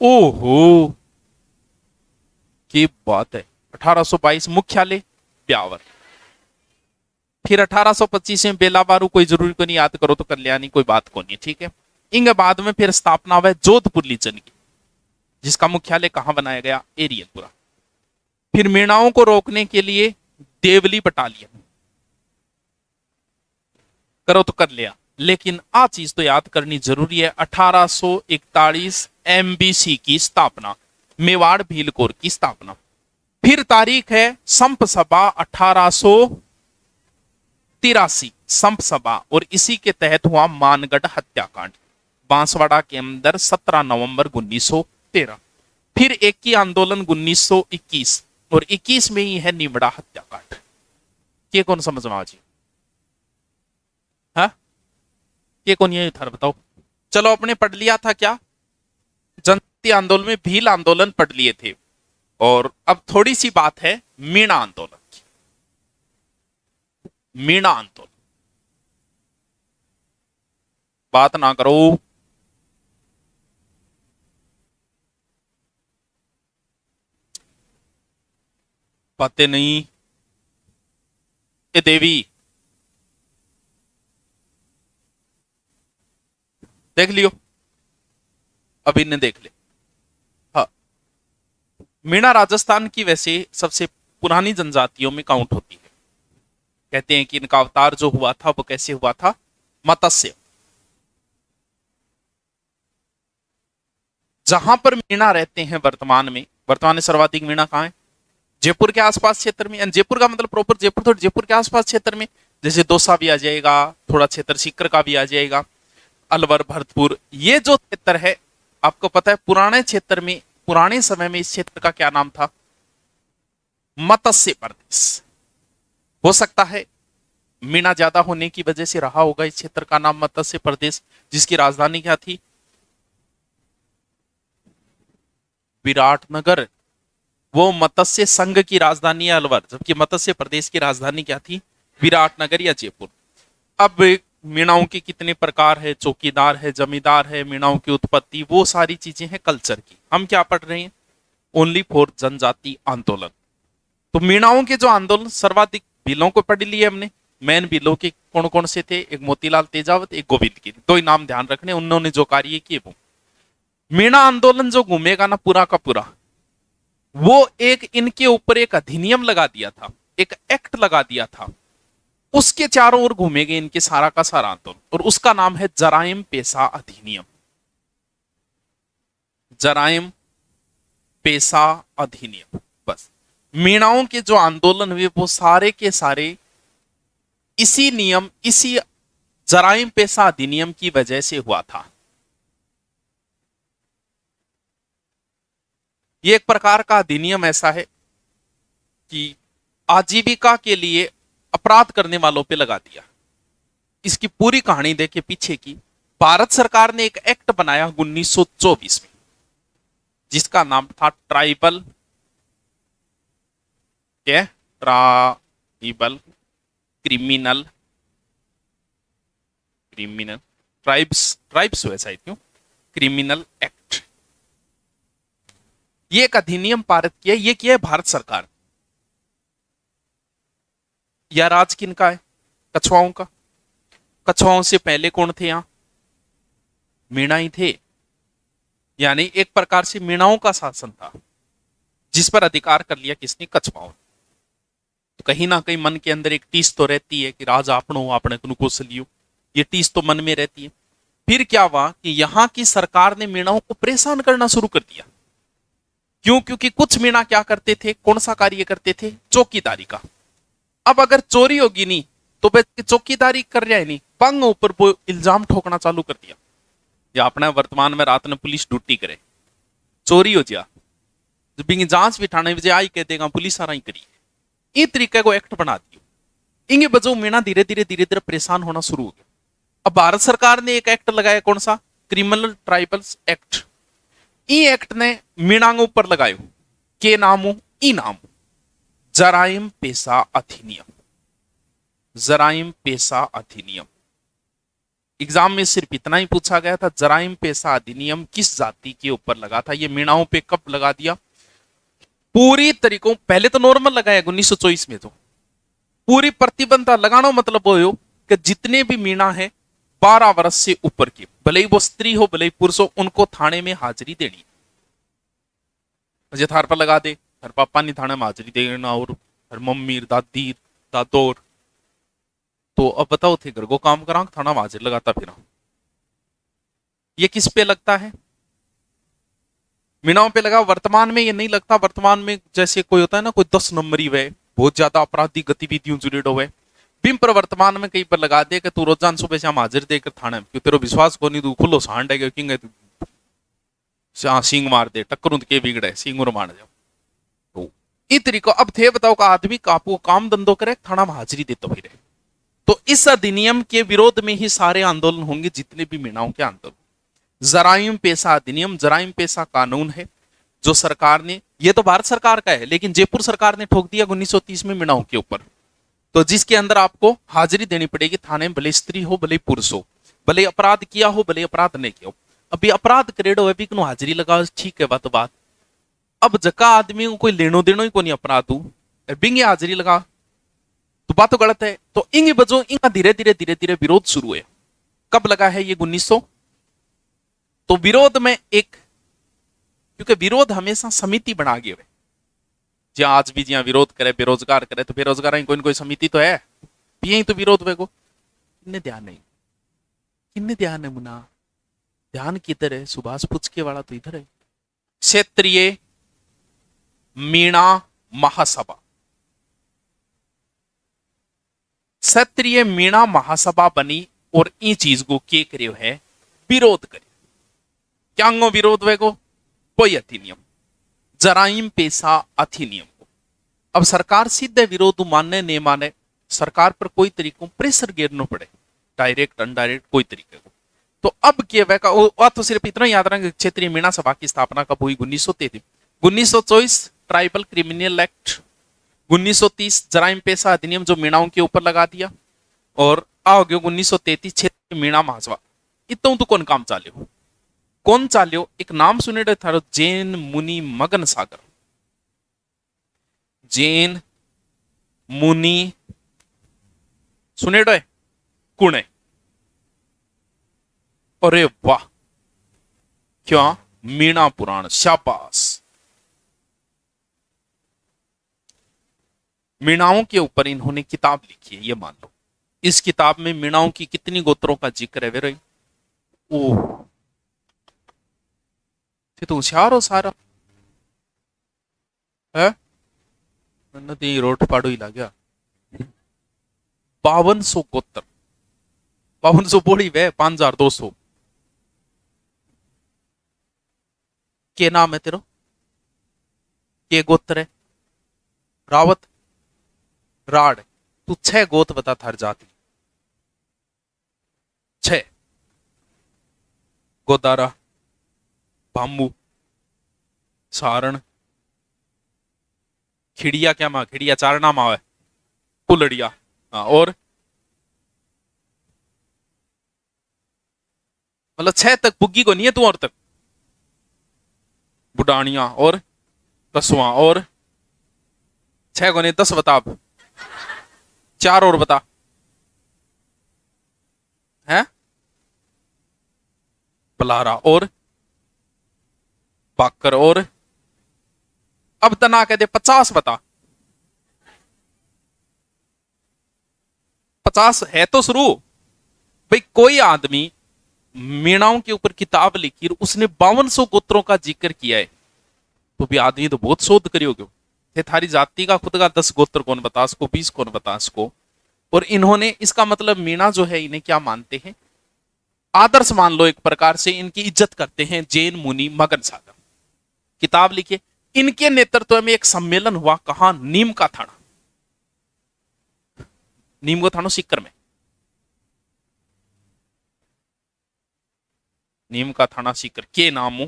ओहो की बात है। 1822 मुख्यालय ब्यावर। फिर 1825 में बेलाबारू, कोई जरूरी को नहीं याद करो तो कल्याणी, कोई बात को नहीं, ठीक है। इंग बाद में फिर स्थापना हुआ जोधपुर लीजन की, जिसका मुख्यालय कहां बनाया गया? एरियलपुरा। फिर मीणाओं को रोकने के लिए देवली बटालियन। करो तो कर लिया, लेकिन आ चीज तो याद करनी जरूरी है। 1841 एमबीसी की स्थापना, मेवाड़ भील कोर की स्थापना। फिर तारीख है संप सभा 1883 संप सभा, और इसी के तहत हुआ मानगढ़ हत्याकांड बांसवाड़ा के अंदर 17 नवंबर 1913। फिर एक ही आंदोलन 1921, और 21 में ही है निमड़ा हत्याकांड। ये कौन समझ में आज? हाँ, ये कौन ये था बताओ। चलो अपने पढ़ लिया था क्या? जनता आंदोलन में भील आंदोलन पढ़ लिए थे। और अब थोड़ी सी बात है मीणा आंदोलन की। मीणा आंदोलन, बात ना करो। बातें नहीं। ए देवी देख लियो, अभी ने देख ले। हाँ, मीणा राजस्थान की वैसे सबसे पुरानी जनजातियों में काउंट होती है। कहते हैं कि इनका अवतार जो हुआ था वो कैसे हुआ था? मत्स्य। जहां पर मीणा रहते हैं वर्तमान में सर्वाधिक मीणा कहां है? जयपुर के आसपास क्षेत्र में। जयपुर का मतलब प्रॉपर जयपुर, थोड़ा जयपुर के आसपास क्षेत्र में, जैसे दौसा भी आ जाएगा, थोड़ा क्षेत्र सीकर का भी आ जाएगा, अलवर भरतपुर, ये जो क्षेत्र है आपको पता है पुराने क्षेत्र में, पुराने समय में इस क्षेत्र का क्या नाम था? मत्स्य प्रदेश। हो सकता है मीणा ज्यादा होने की वजह से रहा होगा इस क्षेत्र का नाम मत्स्य प्रदेश, जिसकी राजधानी क्या थी? विराटनगर। वो मत्स्य संघ की राजधानी है अलवर, जबकि मत्स्य प्रदेश की राजधानी क्या थी? विराटनगर या जयपुर। अब मीणाओं के कितने प्रकार है, चौकीदार है, जमींदार है, मीणाओं की उत्पत्ति, वो सारी चीजें हैं कल्चर की। हम क्या पढ़ रहे हैं? ओनली फॉर जनजाति आंदोलन। तो मीणाओं के जो आंदोलन सर्वाधिक बिलों को पढ़ लिए हमने। मेन बिलों के कौन कौन से थे? एक मोतीलाल तेजावत, एक गोविंद गिरी, दो ही नाम ध्यान रखने, उन्होंने जो कार्य किए वो। मीणा आंदोलन जो घूमेगा ना पूरा का पूरा, वो एक इनके ऊपर एक अधिनियम लगा दिया था, एक एक्ट लगा दिया था, उसके चारों ओर घूमेंगे इनके सारा का सारा आंदोलन, और उसका नाम है जराइम पेशा अधिनियम। जराइम पेशा अधिनियम। बस मीणाओं के जो आंदोलन हुए वो सारे के सारे इसी नियम, इसी जराइम पेशा अधिनियम की वजह से हुआ था। ये एक प्रकार का अधिनियम ऐसा है कि आजीविका के लिए अपराध करने वालों पे लगा दिया। इसकी पूरी कहानी देखिए पीछे की। भारत सरकार ने एक एक्ट बनाया 1924 में। जिसका नाम था ट्राइबल, क्या, tribal criminal, criminal tribes, tribes वैसा ही क्यों, क्रिमिनल एक्ट। ये एक अधिनियम पारित किया, ये किया है भारत सरकार। यह राज किनका है, कछुआओं का। कछुआओं से पहले कौन थे यहां, मीणा ही थे, यानी एक प्रकार से मीणाओं का शासन था, जिस पर अधिकार कर लिया किसने, कछुआओं। तो कहीं ना कहीं मन के अंदर एक टीस तो रहती है कि राज आपनो आपने कौशलियो, ये टीस तो मन में रहती है। फिर क्या हुआ कि यहां की सरकार ने मीणाओं को परेशान करना शुरू कर दिया। क्यों, क्योंकि कुछ मीणा क्या करते थे, कौन सा कार्य करते थे, चौकीदारी का। अब अगर चोरी होगी नहीं तो चौकीदारी कर रहा है नहीं, पंग ऊपर वो इल्जाम ठोकना चालू कर दिया। या अपना वर्तमान में रात में पुलिस ड्यूटी करे, चोरी हो जा, जब जांच बिठाने बजे आई कह देगा पुलिस आ रही करी, इस तरीके को एक्ट बना दियो। इंगे बजो मीणा धीरे धीरे परेशान होना शुरू हो गया। अब भारत सरकार ने एक एक्ट लगाया, कौन सा, क्रिमिनल ट्राइबल्स एक्ट। ई एक्ट ने मीणांगों पर लगायो के नामो, ई नाम जराइम पेशा अधिनियम, जराइम पेशा अधिनियम। एग्जाम में सिर्फ इतना ही पूछा गया था, जराइम पेशा अधिनियम किस जाति के ऊपर लगा था। ये मीणाओं पे कब लगा दिया, पूरी तरीकों, पहले तो नॉर्मल लगाया 1924 में, तो पूरी प्रतिबंध लगाना मतलब हो कि जितने भी मीणा है 12 वर्ष से ऊपर के, भले ही वो स्त्री हो भले ही पुरुष हो, उनको थाने में हाजिरी देनी। थार पर लगा दे, हर पापा नहीं थाने में हाजिरी देना, और हर मम्मी दादी दादोर, तो अब बताओ थे घर को काम करा थाना में हाजिर लगाता फिर। ये किस पे लगता है, मीणाओं पे लगा। वर्तमान में ये नहीं लगता, वर्तमान में जैसे कोई होता है ना, कोई 10 नंबरी वे बहुत ज्यादा आपराधिक गतिविधियों जुड़े हुए बिम पर वर्तमान में कहीं पर लगा दे कि तू रोजान सुबह शाम हाजिर देकर थाने में, क्यों तेरा विश्वास को नहीं, तू खुलो सांड है क्यों, सिंग मार दे, टक्कर के बिगड़े सिंग मार जाओ। तो इस तरीका अब थे बताओ का आदमी कापू काम धंधो करे, थाना में हाजिरी देता फिर। तो इस अधिनियम के विरोध में ही सारे आंदोलन होंगे, जितने भी मीणाओं के आंदोलन। जराइम पेशा अधिनियम, जराइम पेशा कानून है जो सरकार ने, ये तो भारत सरकार का है, लेकिन जयपुर सरकार ने ठोक दिया 1930 में मीणाओं के ऊपर। तो जिसके अंदर आपको हाजिरी देनी पड़ेगी थाने में, भले स्त्री हो भले पुरुष हो, भले अपराध किया हो भले अपराध नहीं किया हो। अभी अपराध करेडो है भी हाजिरी लगाओ, ठीक है बात। अब जका आदमी को कोई लेनो देनो ही को नहीं अपराध हूं, बिंगे हाजिरी लगा तो बात तो गलत है। तो इंगे बजो इंगा धीरे धीरे विरोध शुरू है। कब लगा है ये 1900, तो विरोध में एक, क्योंकि विरोध हमेशा समिति बना गए, जहां आज भी जहां विरोध करे बेरोजगार करे, तो बेरोजगार कोई ना कोई समिति तो है, यही तो विरोध वे को किन्ने ध्यान नहीं, किन्ने ध्यान है मुना, ध्यान किधर है, सुभाष पुचके वाला तो इधर है। क्षेत्रीय मीणा महासभा, क्षेत्रीय मीणा महासभा बनी और ई चीज को के करे है, विरोध करे। क्या विरोध वे को, कोई अधिनियम, जराइम पेशा अधिनियम को। अब सरकार सीधे विरोध मानने नहीं माने, सरकार पर कोई तरीकों प्रेशर गिरना पड़े, डायरेक्ट अनडायरेक्ट कोई तरीके को। तो अब क्या वह तो सिर्फ इतना याद रखें, क्षेत्रीय मीणा सभा की स्थापना कब हुई, 1933। 1924 ट्राइबल क्रिमिनल एक्ट, 1930 जराइम पेशा अधिनियम जो मीणाओं के ऊपर लगा दिया, और आ गया 1933 क्षेत्रीय मीणा महासभा। इतना तो कौन काम चाले, कौन चाल्यो, एक नाम सुने थारो, जैन मुनि मगन सागर, जैन मुनि सुने कुण है। अरे वाह, क्या मीणा पुराण, शाबाश। मीणाओं के ऊपर इन्होंने किताब लिखी है, ये मान लो। इस किताब में मीणाओं की कितनी गोत्रों का जिक्र है वे रही, ओह तो होशियार हो सारा है, नदी रोट पाड़ो ही लग गया। 5200 गोत्र, 5200 बोली वे 5200। के नाम है तेरो, के गोत्र है, रावत राड, तू 6 गोत बता थार जाति, 6 गोदारा, भामू, सारण, खिड़िया क्या माँ, खिड़िया चार नाम आवे, कुलड़िया। हाँ, और मतलब 6 तक बुग्गी को नहीं है तू और तक। बुडानिया और कसवा और 6 को नहीं, 10 बता अब। 4 और बता। है पलारा और बाकर और अब तना कह दे 50 बता। 50 है तो शुरू। भाई कोई आदमी मीणाओं के ऊपर किताब लिखी और उसने 5200 गोत्रों का जिक्र किया है, तो भी आदमी तो बहुत शोध करियोगे। थे थारी जाति का खुद का 10 गोत्र कौन बता उसको, 20 कौन बता उसको। और इन्होंने इसका मतलब मीणा जो है इन्हें क्या मानते हैं, आदर्श मान लो एक प्रकार से, इनकी इज्जत करते हैं जैन मुनि मगन सागर। किताब लिखे, इनके नेतृत्व में एक सम्मेलन हुआ, कहा, नीम का थाना। नीम का थाना सीकर में, नीम का थाना सीकर के नामों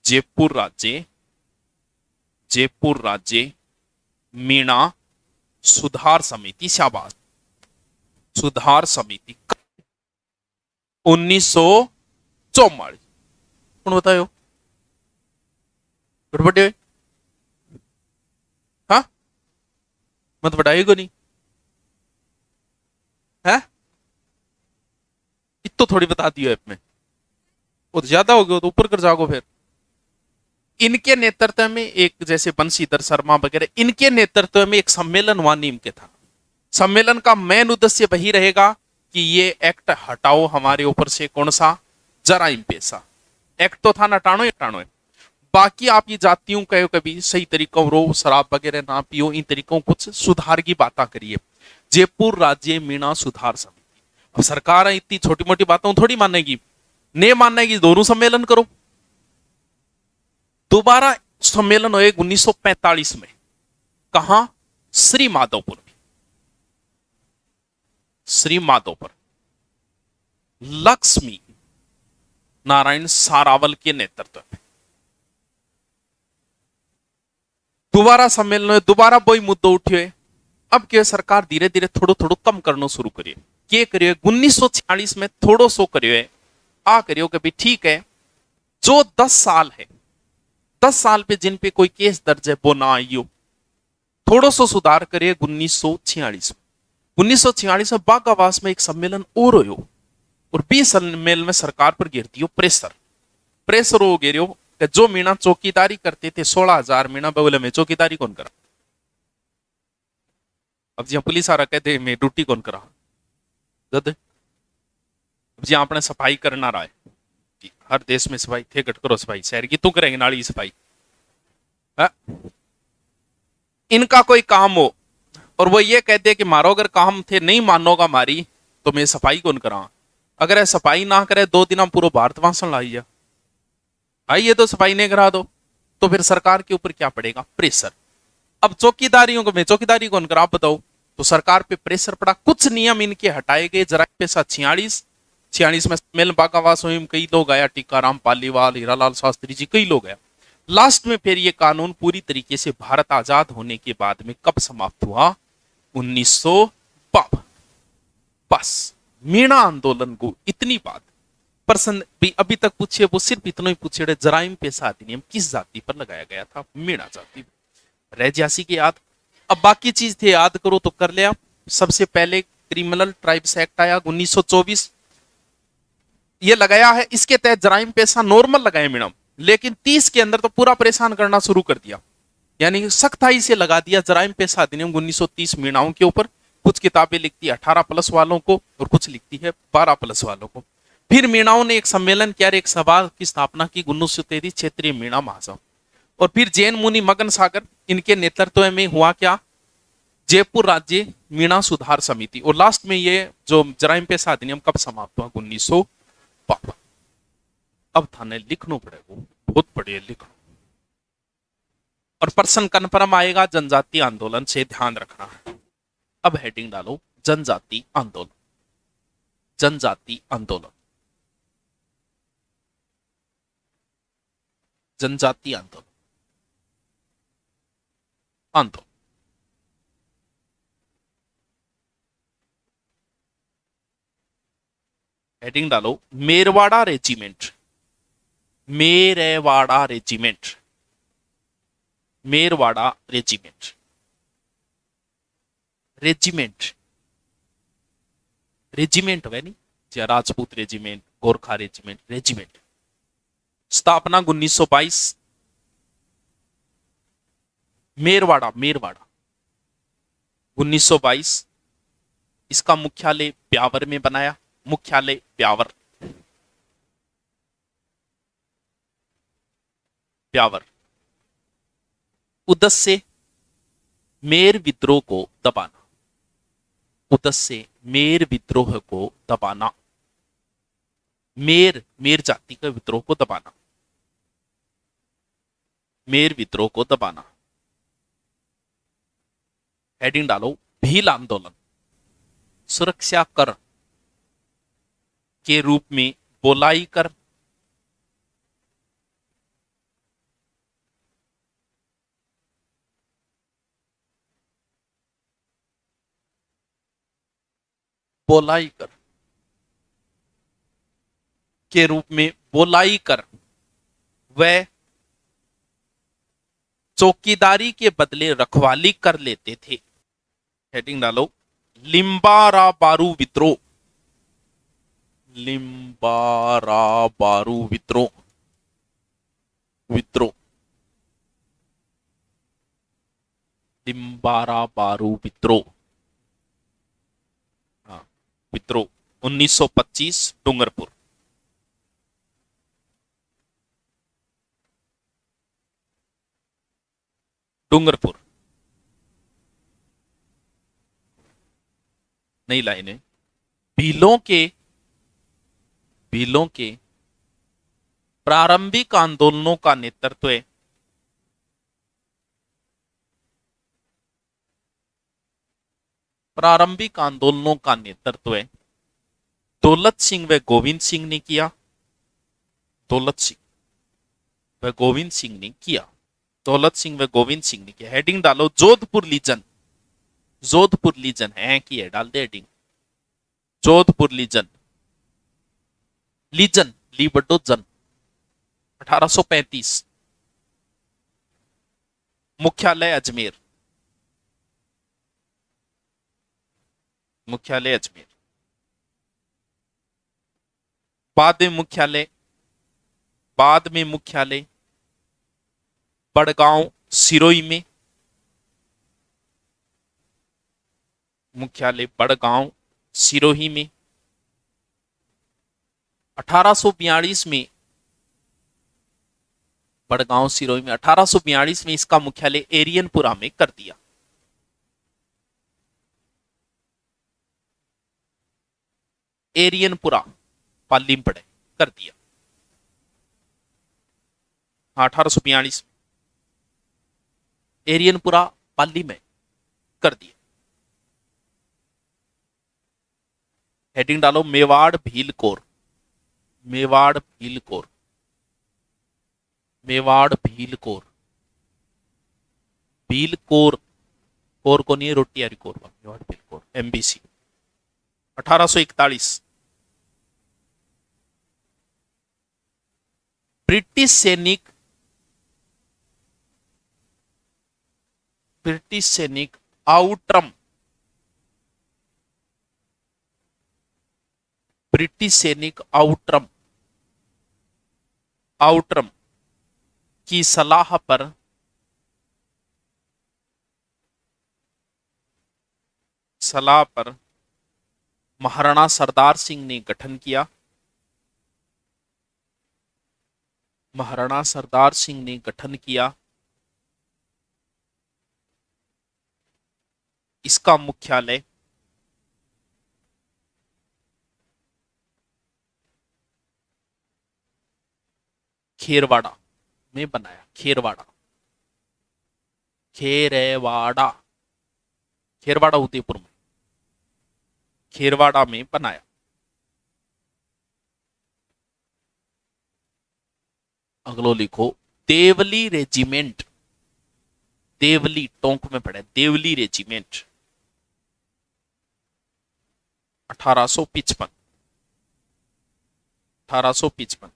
जयपुर राज्य, जयपुर राज्य मीणा सुधार समिति, शाबाश, सुधार समिति 1944। कौन बतायो गड़बड़े। हाँ मत बताइएगा नहीं है, इतो थोड़ी बता दियो ऐप में, वो तो ज्यादा हो गया तो ऊपर कर जाओगे फिर। इनके नेतृत्व में एक, जैसे बंशीधर शर्मा वगैरह, इनके नेतृत्व में एक सम्मेलन हुआ नीम के था। सम्मेलन का मेन उद्देश्य वही रहेगा कि ये एक्ट हटाओ हमारे ऊपर से, कौन सा, जराइम पेशा एक्ट तो था, हटानो ही हटानो है। बाकी आप ये जातियों कहो कभी सही तरीकों रो, शराब वगैरह ना पियो, इन तरीकों कुछ सुधार की बात करिए। जयपुर राज्य मीणा सुधार समिति। अब सरकार इतनी छोटी मोटी बातों थोड़ी मानेगी, ने मानेगी, दोनों सम्मेलन करो। दोबारा सम्मेलन हुए 1945 में, कहा, श्री माधोपुर में, श्री माधोपुर, लक्ष्मी नारायण सारावल के नेतृत्व में दोबारा सम्मेलन में, दोबारा वही मुद्दे उठे। अब क्या सरकार धीरे धीरे थोड़ो थोड़ो कम करना शुरू करिए। क्या करिए, 1946 में थोड़ो सो करिए, आ करियो कि भाई ठीक है, जो 10 साल है, 10 साल पे जिन पे कोई केस दर्ज है वो ना आइयो, थोड़ो सो सुधार करिए। 1946 में, 1946 में बागावास में एक सम्मेलन और हो, और 20 सम्मेलन में सरकार पर गिरती हो प्रेशर, प्रेशर हो गिरो कि जो मीणा चौकीदारी करते थे, 16,000 मीणा बोले में चौकीदारी कौन करा। अब जी पुलिस आ रहा कहते मैं ड्यूटी कौन करा, जद अब जी आपने सफाई करना रहा है, हर देश में सफाई थे, गट करो सफाई, शहर की तू करेंगे नाली सफाई है? इनका कोई काम हो और वो ये कहते कि मारो अगर काम थे नहीं मानोगा मारी, तो मैं सफाई कौन करा। अगर सफाई ना करे 2 दिन हम पूरा भारत भाषण लाइए, आइए तो सफाई नहीं करा दो, तो फिर सरकार के ऊपर क्या पड़ेगा, प्रेशर। अब चौकीदारियों को, मैं चौकीदारी कौन करा आप बताओ, तो सरकार पे प्रेशर पड़ा, कुछ नियम इनके हटाए गए। जरा पैसा 46 में मेल बागावास में कई लोग आया, टीकाराम पालीवाल, हीरालाल शास्त्री जी, कई लोग आया। लास्ट में फिर ये कानून पूरी तरीके से भारत आजाद होने के बाद में कब समाप्त हुआ, 1952। बस मीणा आंदोलन को इतनी बात प्रश्न भी अभी तक पूछे, वो सिर्फ इतना ही पूछे, जराइम पेशा अधिनियम किस जाति पर लगाया गया था, मीणा जाति। रह जासी की याद। अब बाकी चीज थे याद करो तो कर लिया। सबसे पहले क्रिमिनल ट्राइब्स एक्ट आया 1924, ये लगाया है, इसके तहत जराइम पेशा नॉर्मल लगाए मीणा, लेकिन 30 के अंदर तो पूरा परेशान करना शुरू कर दिया, यानी सख्ताई से लगा दिया जराइम पेशा अधिनियम 1930 मीणाओं के ऊपर। कुछ किताबें लिखती है 18+ वालों को और कुछ लिखती है 12+ वालों को। फिर मीणाओं ने एक सम्मेलन किया, एक सभा की स्थापना की 1933 क्षेत्रीय मीणा महासभा। और फिर जैन मुनि मगन सागर, इनके नेतृत्व में हुआ क्या, जयपुर राज्य मीणा सुधार समिति। और लास्ट में ये जो जराइम पेशा अधिनियम कब समाप्त हुआ, 1952। अब थाने लिखना पड़ेगा, बहुत बढ़िया लिखो। और प्रश्न कन्फर्म आएगा जनजाति आंदोलन से, ध्यान रखना। अब हेडिंग डालो जनजाति आंदोलन, जनजाति आंदोलन। जनजाति आंदोलन, आंदोलन। हेडिंग डालो, Merwara regiment, Merwara regiment, Merwara regiment, regiment, regiment वह नहीं, Rajput regiment, Gorkha regiment, regiment. स्थापना 1922, मेरवाड़ा, मेरवाड़ा 1922। इसका मुख्यालय ब्यावर में बनाया, मुख्यालय ब्यावर, ब्यावर। उद्देश्य मेर विद्रोह को दबाना, उद्देश्य मेर विद्रोह को दबाना, मेर, मेर जाति का विद्रोह को दबाना, मेर विद्रोह को दबाना। हेडिंग डालो, भील आंदोलन, सुरक्षा कर के रूप में बोलाई कर, बोलाई कर के रूप में बोलाई कर वह चौकीदारी के बदले रखवाली कर लेते थे। हेडिंग डालो, लिम्बारा बारू विद्रोह, लिम्बारा बारू विद्रोह, विद्रोह, लिम्बारा बारू विद्रोह, हाँ, विद्रोह 1925 डूंगरपुर। डूंगरपुर, नई लाइनें, भीलों के, भीलों के प्रारंभिक आंदोलनों का नेतृत्व प्रारंभिक आंदोलनों का नेतृत्व दौलत सिंह व गोविंद सिंह ने किया, दौलत सिंह व गोविंद सिंह ने किया, दौलत सिंह व गोविंद सिंह ने किया। हेडिंग डालो, जोधपुर लीजन, जोधपुर लीजन है कि है, डाल दे हेडिंग, जोधपुर लीजन, लीजन ली बड्डो जन 1835, मुख्यालय अजमेर, मुख्यालय अजमेर। बाद में मुख्यालय, बाद में मुख्यालय बड़गांव सिरोही में, मुख्यालय बड़गांव सिरोही में। 1842 में बड़गांव सिरोही में, 1842 में इसका मुख्यालय एरियनपुरा में कर दिया। एरियनपुरा पाली में पड़े कर दिया, 1842 में एरियनपुरा पाली में कर दिया। हेडिंग डालो, Mewar Bhil core, Mewar Bhil core, Mewar Bhil core, Bhil core, core को नहीं है रोटी यारी core, Mewar Bhil core, MBC. 1841 British सैनिक, ब्रिटिश सैनिक आउट्रम, ब्रिटिश सैनिक आउट्रम, आउट्रम की सलाह पर महाराणा सरदार सिंह ने गठन किया, महाराणा सरदार सिंह ने गठन किया। इसका मुख्यालय खेरवाड़ा में बनाया, खेरवाड़ा, खेरवाड़ा, खेरवाड़ा उदयपुर में, खेरवाड़ा में बनाया। अगलो लिखो, देवली रेजिमेंट, देवली टोंक में पड़ा है, देवली रेजिमेंट 1855, 1855,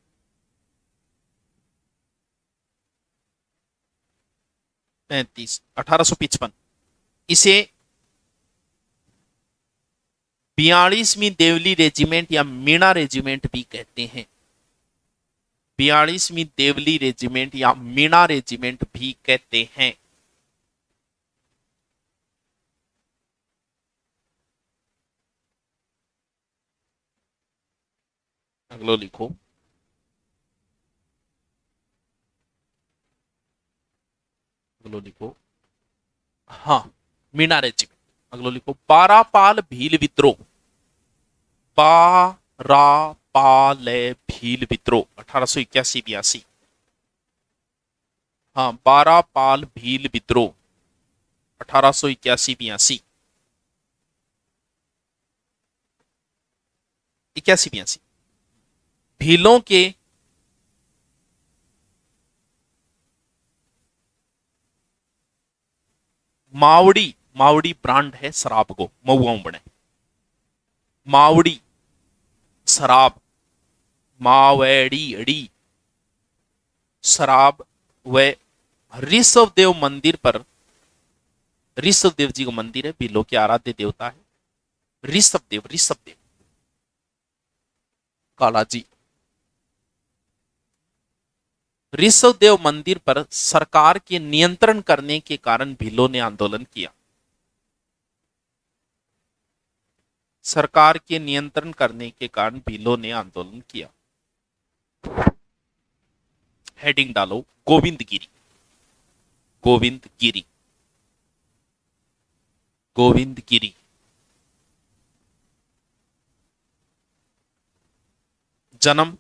1855। इसे 42वीं देवली रेजिमेंट या मीणा रेजिमेंट भी कहते हैं, 42वीं देवली रेजिमेंट या मीणा रेजिमेंट भी कहते हैं। अगलो लिखो, अगलो लिखो, हाँ मीणा रेजिमेंट। अगलो लिखो, बारापाल भील विद्रोह, बारापाल भील विद्रोह 1881-82। हाँ, बारापाल भील विद्रोह 1881-82, 81-82। भीलों के मावड़ी, मावड़ी ब्रांड है शराब को, मऊआऊ बने, मावड़ी शराब, मावेड़ी अड़ी शराब व ऋषभ देव मंदिर पर, ऋषभ देव जी का मंदिर है, भीलों के आराध्य देवता है ऋषभ देव, ऋषभ देव काला जी। ऋषभ देव मंदिर पर सरकार के नियंत्रण करने के कारण भीलों ने आंदोलन किया, सरकार के नियंत्रण करने के कारण भीलों ने आंदोलन किया। हेडिंग डालो, गोविंदगिरी, गोविंदगिरी, गोविंदगिरी। जन्म,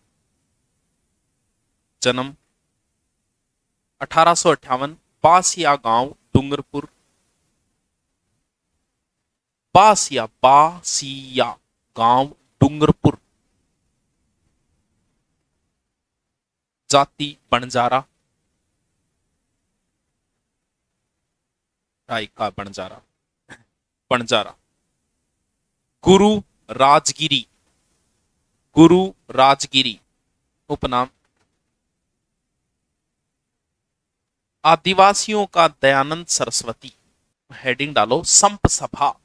जन्म 1858, बासिया गांव डूंगरपुर, बासिया, बासिया गांव डूंगरपुर। जाति बंजारा, राय का बंजारा, बंजारा। गुरु राजगिरी, गुरु राजगिरी उपनाम। आदिवासियों का दयानंद सरस्वती। हेडिंग डालो, संप सभा,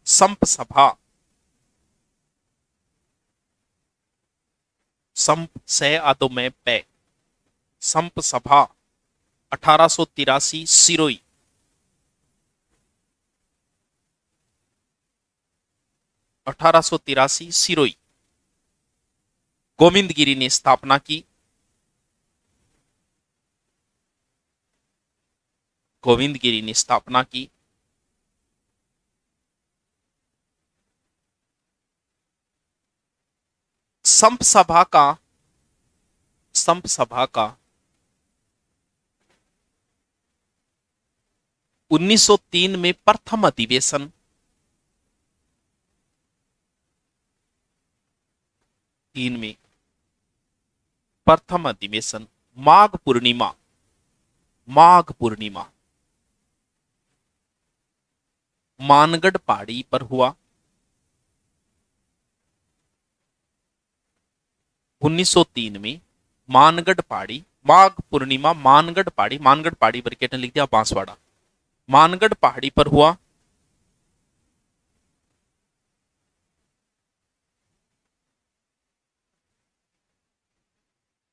संप सभा, संप से आदो में पे, संप सभा 1883 सिरोही, 1883 सिरोही। गोविंदगिरी ने स्थापना की, गोविंदगिरी ने स्थापना की। संप सभा का, संप सभा का 1903 में प्रथम अधिवेशन, 3 में प्रथम अधिवेशन माघ पूर्णिमा, माघ पूर्णिमा मानगढ़ पहाड़ी पर हुआ। 1903 में मानगढ़ पहाड़ी, माघ पूर्णिमा मानगढ़ पहाड़ी, मानगढ़ पहाड़ी ब्रैकेट ने लिख दिया बांसवाड़ा, मानगढ़ पहाड़ी पर हुआ।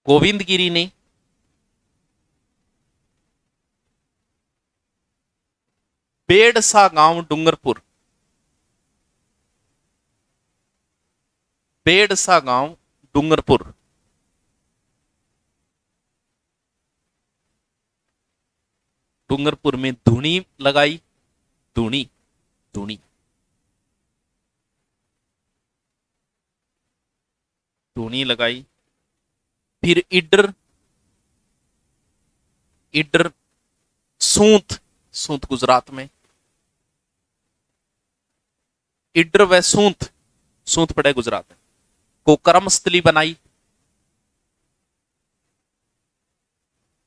गोविंदगिरी ने बेड़सा गांव डूंगरपुर, बेड़सा गांव डूंगरपुर। डूंगरपुर में धुनी लगाई, धुनी, धुनी, धुनी लगाई। फिर इडर, इडर, सूंत, सूंत गुजरात में, इडर व सूंत, सूंत पड़े गुजरात को कर्मस्थली बनाई।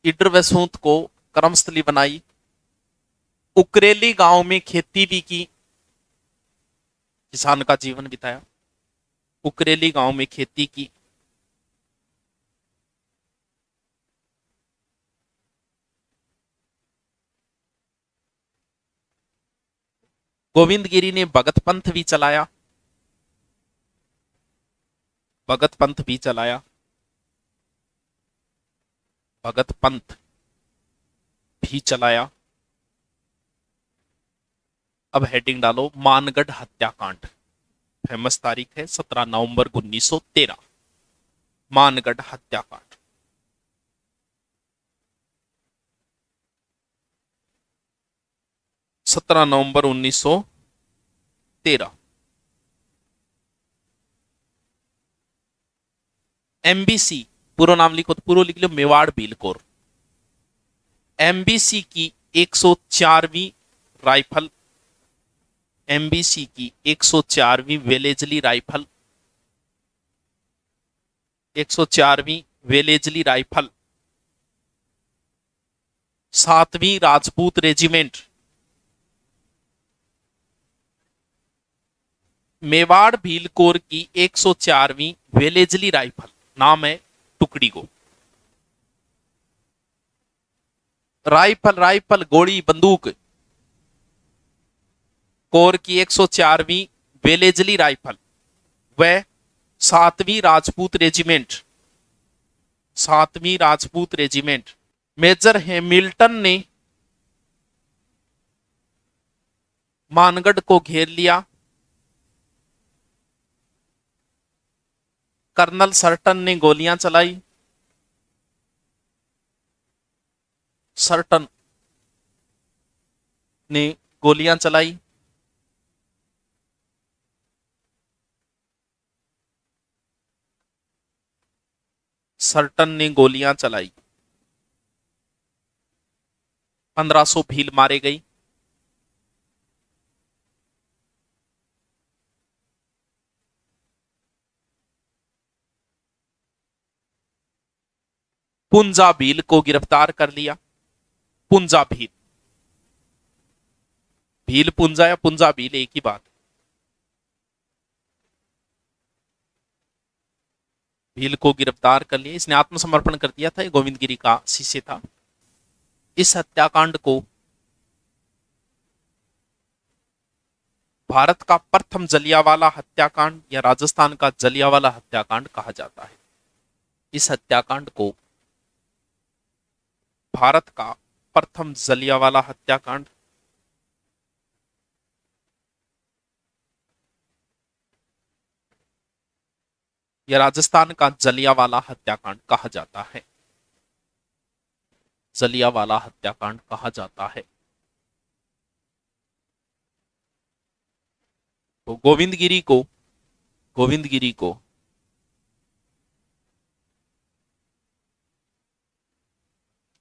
इड्र व सूत को कर्मस्थली बनाई, उकरेली गांव में खेती भी की, किसान का जीवन बिताया, उकरेली गांव में खेती की। गोविंद गिरी ने भगत पंथ भी चलाया, भगत पंथ भी चलाया, भगत पंथ भी चलाया। अब हेडिंग डालो मानगढ़ हत्याकांड। फेमस तारीख है 17 नवंबर 1913, मानगढ़ हत्याकांड। सत्रह नवंबर 1913। एमबीसी पूरा नाम लिखो, तो पूरा लिख लो, मेवाड़ बिलकोर। एमबीसी की 104वीं राइफल, एमबीसी की 104वीं वेलेजली राइफल, 104वीं वेलेजली राइफल, 7वीं राजपूत रेजिमेंट, मेवाड़ भील कोर की 104वीं वेलेजली राइफल, नाम है टुकड़ी को। राइफल राइफल गोली बंदूक, कोर की 104वीं वेलेजली राइफल, वह 7वीं राजपूत रेजिमेंट, 7वीं राजपूत रेजिमेंट। मेजर हैमिल्टन ने मानगढ़ को घेर लिया, कर्नल सर्टन ने गोलियां चलाई, सर्टन ने गोलियां चलाई। सर्टन ने गोलियां चलाई। 1500 भील मारे गई। पुंजा भील को गिरफ्तार कर लिया। पुंजा भील, भील पुंजा या पुंजा भील एक ही बात। भील को गिरफ्तार कर लिया, इसने आत्मसमर्पण कर दिया था, ये गोविंद गिरी का शिष्य था। इस हत्याकांड को भारत का प्रथम जलियांवाला हत्याकांड या राजस्थान का जलियांवाला हत्याकांड कहा जाता है। इस हत्याकांड को भारत का प्रथम जलियांवाला हत्याकांड, या राजस्थान का जलियांवाला हत्याकांड कहा जाता है। जलियांवाला हत्याकांड कहा जाता है। तो गोविंद गिरी को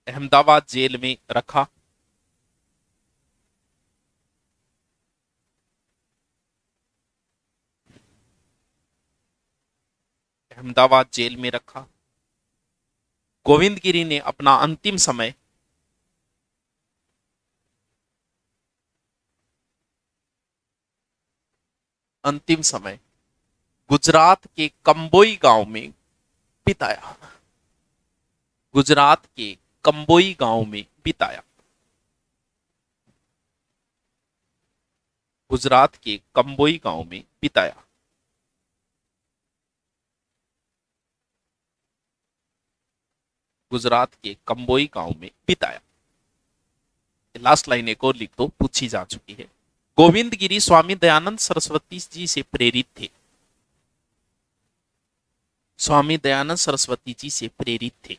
अहमदाबाद जेल में रखा। अहमदाबाद जेल में रखा। गोविंद गिरी ने अपना अंतिम समय गुजरात के कंबोई गांव में बिताया। गुजरात के कंबोई गांव में बिताया। गुजरात के कंबोई गांव में बिताया। गुजरात के कंबोई गांव में बिताया। लास्ट लाइन एक और लिख दो, पूछी जा चुकी है। गोविंद गिरी स्वामी दयानंद सरस्वती जी से प्रेरित थे। स्वामी दयानंद सरस्वती जी से प्रेरित थे।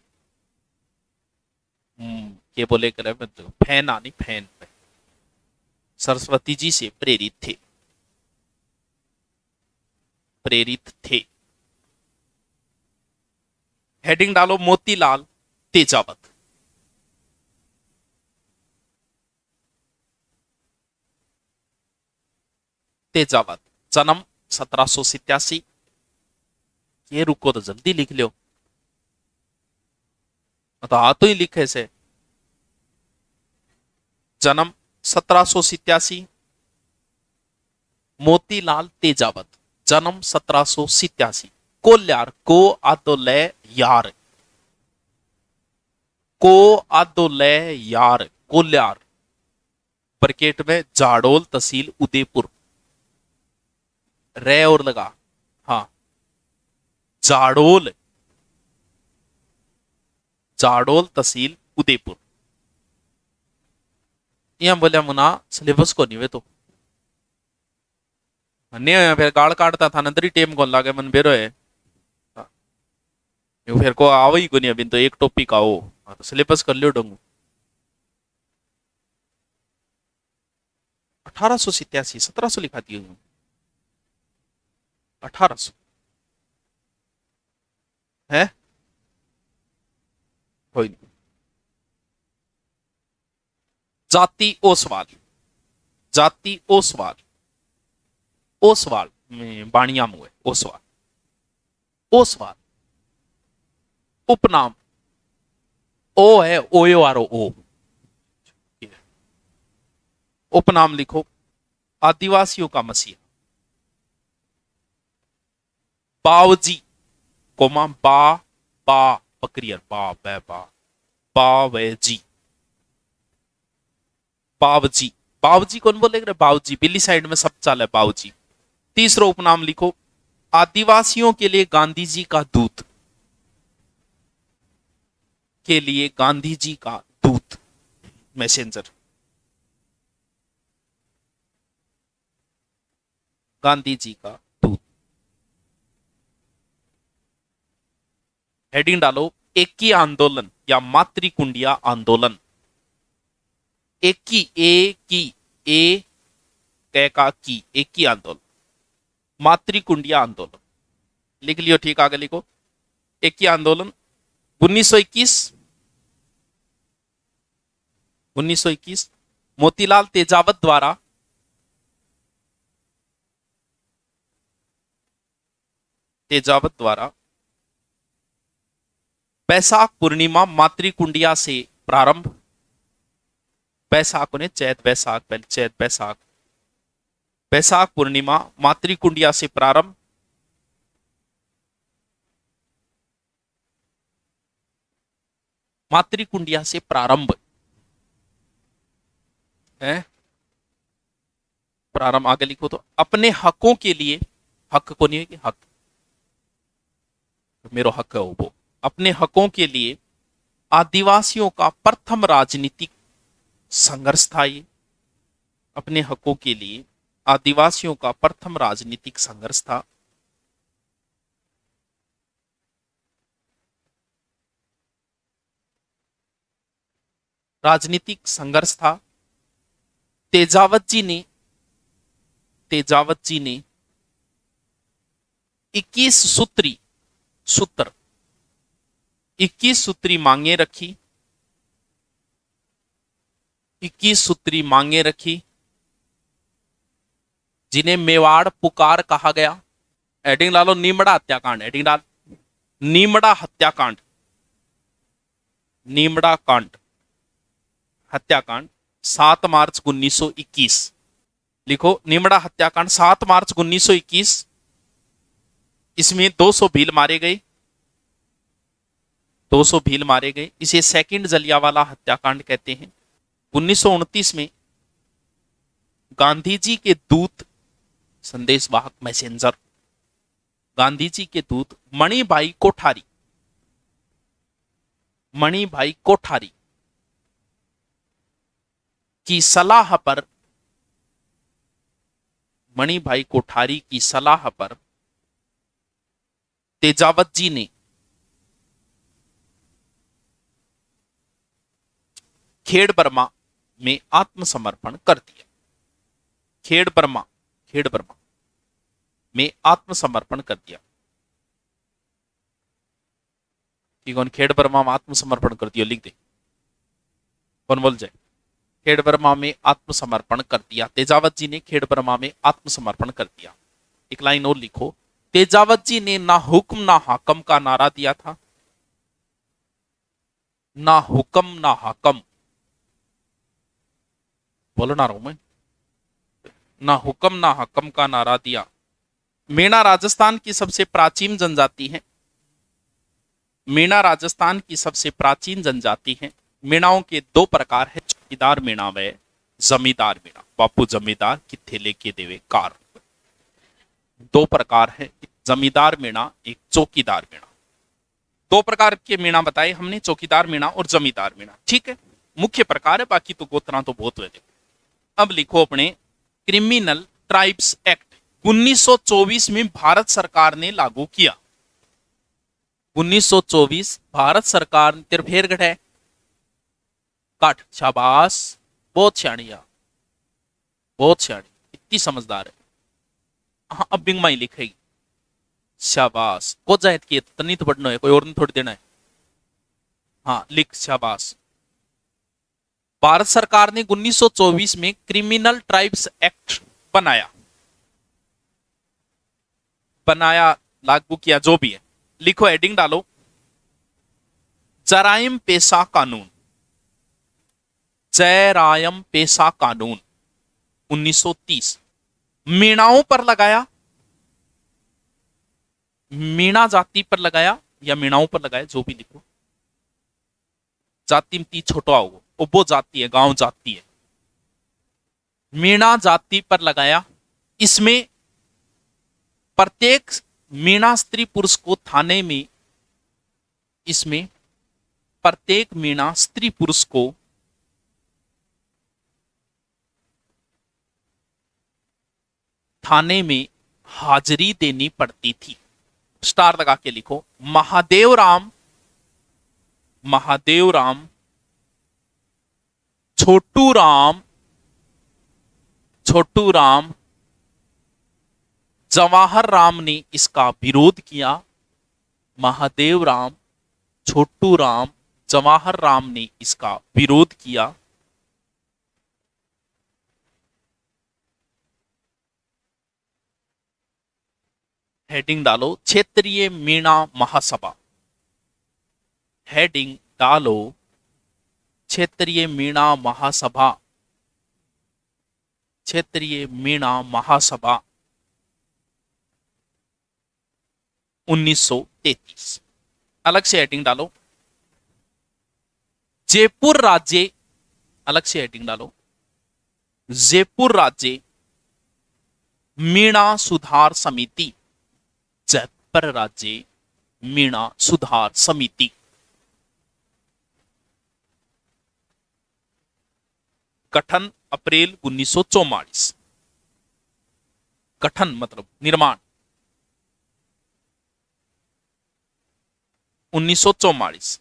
ये बोले कर फैन आनी फैन पे, सरस्वती जी से प्रेरित थे। प्रेरित थे। हेडिंग डालो मोतीलाल तेजावत। तेजावत जन्म 1787। ये रुको तो जल्दी लिख लो। तो हाँ तो ही लिखे से। जन्म 1787, मोतीलाल तेजावत, जन्म 1787, कोल्यार को आदोलय यार, को आदोलय यार, कोल्यार, ब्रैकेट में जाडोल तहसील उदयपुर, रे और लगा, हाँ, जाडोल, जाडोल तहसील उदयपुर। यहाँ बोलिया मुना सिलेबस को नहीं वे तो नहीं फिर गाड़ काटता था नंतरी टेम को लागे मन बेरो है। यो फिर को आओ ही को नहीं अभी तो एक टॉपिक आओ, तो सिलेबस कर लियो डंगू। 1887, 1700 लिखा दिया 1800 है, कोई नहीं। जाति ओसवाल, जाति ओसवाल, ओसवाल में बाणिया मुए, ओसवाल, ओसवाल। उपनाम ओ है, ओयो आरो ओ। उपनाम लिखो, आदिवासियों का मसीहा, बावजी, कोमा बा, बा बकरियर, बा बे बा, बावजी, बावजी, बावजी कौन बोलेगा? बावजी बिल्ली साइड में सब चाल है, बावजी। तीसरा उपनाम लिखो, आदिवासियों के लिए गांधी जी का दूत, के लिए गांधी जी का दूत, मैसेंजर, गांधी जी का दूत। हेडिंग डालो, एकी आंदोलन या मातृकुंडिया आंदोलन। एकी, ए की, ए कै का की, एकी आंदोलन, मातृकुंडिया आंदोलन। लिख लियो, ठीक, आगे लिखो। एकी आंदोलन 1921, 1921 मोतीलाल तेजावत द्वारा, तेजावत द्वारा बैसाख पूर्णिमा मातृकुंडिया से प्रारंभ। बैसाख ने चैत बैसाख, पहले चैत बैसाख, बैसाख पूर्णिमा मातृकुंडिया से प्रारंभ, मातृकुंडिया से प्रारंभ है, प्रारंभ। आगे लिखो तो, अपने हकों के लिए, हक को नहीं है कि हक, मेरो हक है वो, अपने हकों के लिए आदिवासियों का प्रथम राजनीतिक संघर्ष था ये। अपने हकों के लिए आदिवासियों का प्रथम राजनीतिक संघर्ष था। राजनीतिक संघर्ष था। तेजावत जी ने, तेजावत जी ने 21 सूत्री सूत्र, 21 सूत्री मांगे रखी, 21 सूत्री मांगे रखी, जिन्हें मेवाड़ पुकार कहा गया। हेडिंग डालो, नीमड़ा हत्याकांड, हेडिंग डाल, नीमड़ा हत्याकांड, नीमड़ा कांड, हत्याकांड 7 मार्च 1921। लिखो, नीमड़ा हत्याकांड 7 मार्च 1921। इसमें 200 भील मारे गए, 200 भील मारे गए। इसे सेकंड जलियांवाला हत्याकांड कहते हैं। 1929 में गांधी जी के दूत, संदेशवाहक, मैसेंजर, गांधी जी के दूत मणिभाई कोठारी, मणिभाई कोठारी की सलाह पर, मणिभाई कोठारी की सलाह पर तेजावत जी ने खेड़ बर्मा में आत्मसमर्पण कर दिया। खेड़ बर्मा, खेड़ बर्मा में आत्मसमर्पण कर दिया। कौन खेड़ बर्मा में आत्मसमर्पण कर दिया? लिख दे, कौन बोल जाए। खेड़ बर्मा में आत्मसमर्पण कर दिया। तेजावत जी ने खेड़ बर्मा में आत्मसमर्पण कर दिया। एक लाइन और लिखो, तेजावत जी ने ना हुक्म ना हाकम का नारा दिया था। ना हुक्म ना हाकम, बोलो ना रहा हूं मैं, ना हुक्म ना हाकम का नारा दिया। मीणा राजस्थान की सबसे प्राचीन जनजाति है। मीणा राजस्थान की सबसे प्राचीन जनजाति है। मीणाओं के दो प्रकार है, चौकीदार मीणा व जमींदार मीणा। बापू जमींदार कित्थे लेके देवे कार। दो प्रकार है, जमींदार मीणा, एक चौकीदार मीणा। दो प्रकार के मीणा बताए हमने, चौकीदार मीणा और जमींदार मीणा। ठीक है, मुख्य प्रकार है, बाकी तो गोत्रा तो बहुत हुए। अब लिखो अपने, क्रिमिनल ट्राइब्स एक्ट 1924 में भारत सरकार ने लागू किया। 1924 भारत सरकार तेरे फेर गठ है, काट, शाबाश, बहुत सियाणिया, बहुत सियाणी, इतनी समझदार है। हाँ, अब बिंग माई लिखेगी, शाबाश, को जायत की तनी तो बढ़ना है, कोई और नहीं थोड़ी देना है। हाँ लिख, शाबाश। भारत सरकार ने 1924 में क्रिमिनल ट्राइब्स एक्ट बनाया, लागू किया, जो भी है। लिखो, हेडिंग डालो, जराइम पेशा कानून। जराइम पेशा कानून 1930 मीणाओं पर लगाया, मीणा जाति पर लगाया या मीणाओं पर लगाया, जो भी लिखो। जाति में ती छोटा होगा, वो जाति है, गांव जाति है। मीणा जाति पर लगाया। इसमें प्रत्येक मीणा स्त्री पुरुष को थाने में, इसमें प्रत्येक मीणा स्त्री पुरुष को थाने में हाजिरी देनी पड़ती थी। स्टार लगा के लिखो, महादेव राम, महादेव राम, छोटू राम, छोटू राम, जवाहर राम ने इसका विरोध किया। महादेव राम, छोटू राम, जवाहर राम ने इसका विरोध किया। हेडिंग डालो, क्षेत्रीय मीणा महासभा। हेडिंग डालो, क्षेत्रीय मीणा महासभा। क्षेत्रीय मीणा महासभा 1933। अलग से हेडिंग डालो, जयपुर राज्य, अलग से हेडिंग डालो, जयपुर राज्य मीणा सुधार समिति। जयपुर राज्य मीणा सुधार समिति गठन अप्रैल 1944। गठन मतलब निर्माण 1944।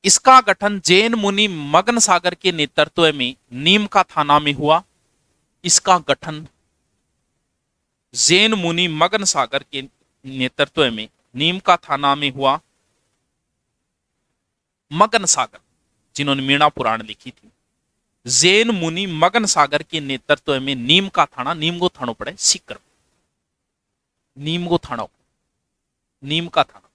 इसका गठन जैन मुनि मगन सागर के नेतृत्व में नीम का थाना में हुआ। इसका गठन जैन मुनि मगन सागर के नेतृत्व में नीम का थाना में हुआ। मगन सागर, जिन्होंने मीणा पुराण लिखी थी, जैन मुनि मगन सागर के नेतृत्व में नीम का थाना, नीम गो थानो पड़े सीकर, नीम गो थाना, नीम का थाना,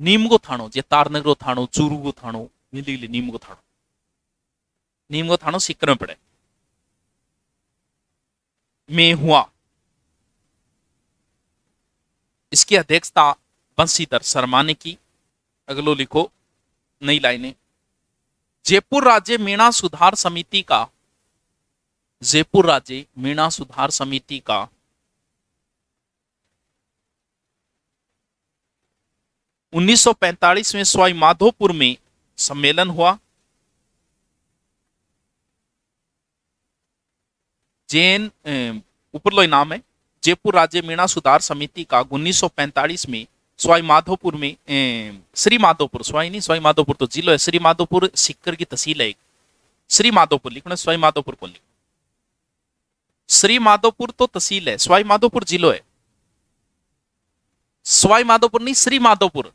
नीम गो थानो, जे तारनगरो थानो, चूरू गो थानो, मिली नीम गो थानो, नीम गो थानो सीकर में पड़े में हुआ। इसकी अध्यक्षता बंशीधर शर्मा ने की। अगलो लिखो, नई लाइनें, जयपुर राज्य मीणा सुधार समिति का, जयपुर राज्य मीणा सुधार समिति का 1945 में सवाई माधोपुर में सम्मेलन हुआ। जैन ऊपर लो नाम है, जयपुर राज्य मीणा सुधार समिति का 1945 में सवाई माधोपुर में, श्री माधोपुर, सवाई नहीं, सवाई माधोपुर तो जिलो है, श्री माधोपुर सीकर की तहसील है एक। श्री माधोपुर लिखना, सवाई माधोपुर को लिखो। श्री माधोपुर तो तहसील है, सवाई माधोपुर जिलो है। सवाई माधोपुर नहीं, श्री माधोपुर,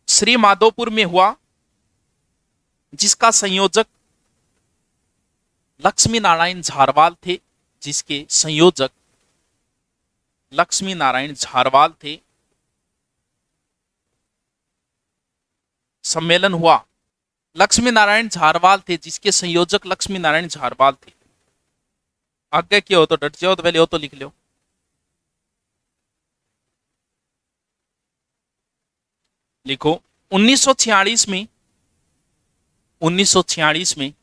श्री माधोपुर में हुआ, जिसका संयोजक लक्ष्मी नारायण झारवाल थे, जिसके संयोजक लक्ष्मी नारायण झारवाल थे। सम्मेलन हुआ, लक्ष्मी नारायण झारवाल थे, जिसके संयोजक लक्ष्मी नारायण झारवाल थे। आगे क्या हो तो डट जाओ, तो पहले हो तो लिख लो। लिखो 1946 में, 1946 में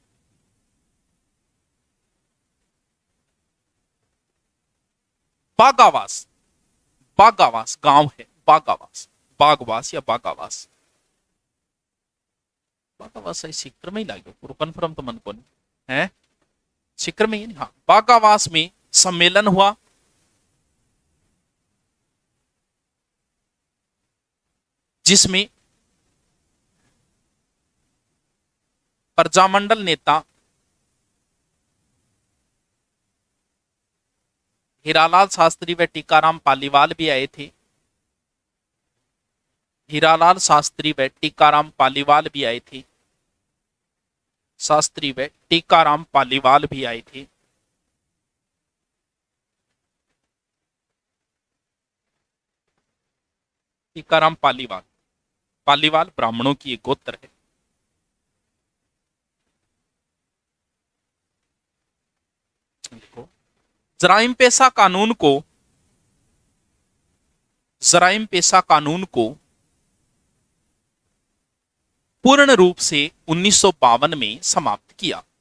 बागावास, बागावास गांव है, बागावास, बागवास या बागावास, बागावास है सिक्कर में ही लागो पूरा कन्फर्म तो मन को नहीं है, सिक्कर में ही नहीं, हाँ बागावास में सम्मेलन हुआ, जिसमें प्रजामंडल नेता हीरालाल शास्त्री व टीकाराम पालीवाल भी आए थे, हीरालाल शास्त्री व टीकाराम पालीवाल भी आए थे, शास्त्री व टीकाराम पालीवाल भी आए थे। टीकाराम पालीवाल, पालीवाल ब्राह्मणों की एक गोत्र है। देखो जराइम पेशा कानून को, जराइम पेशा कानून को पूर्ण रूप से 1952 में समाप्त किया।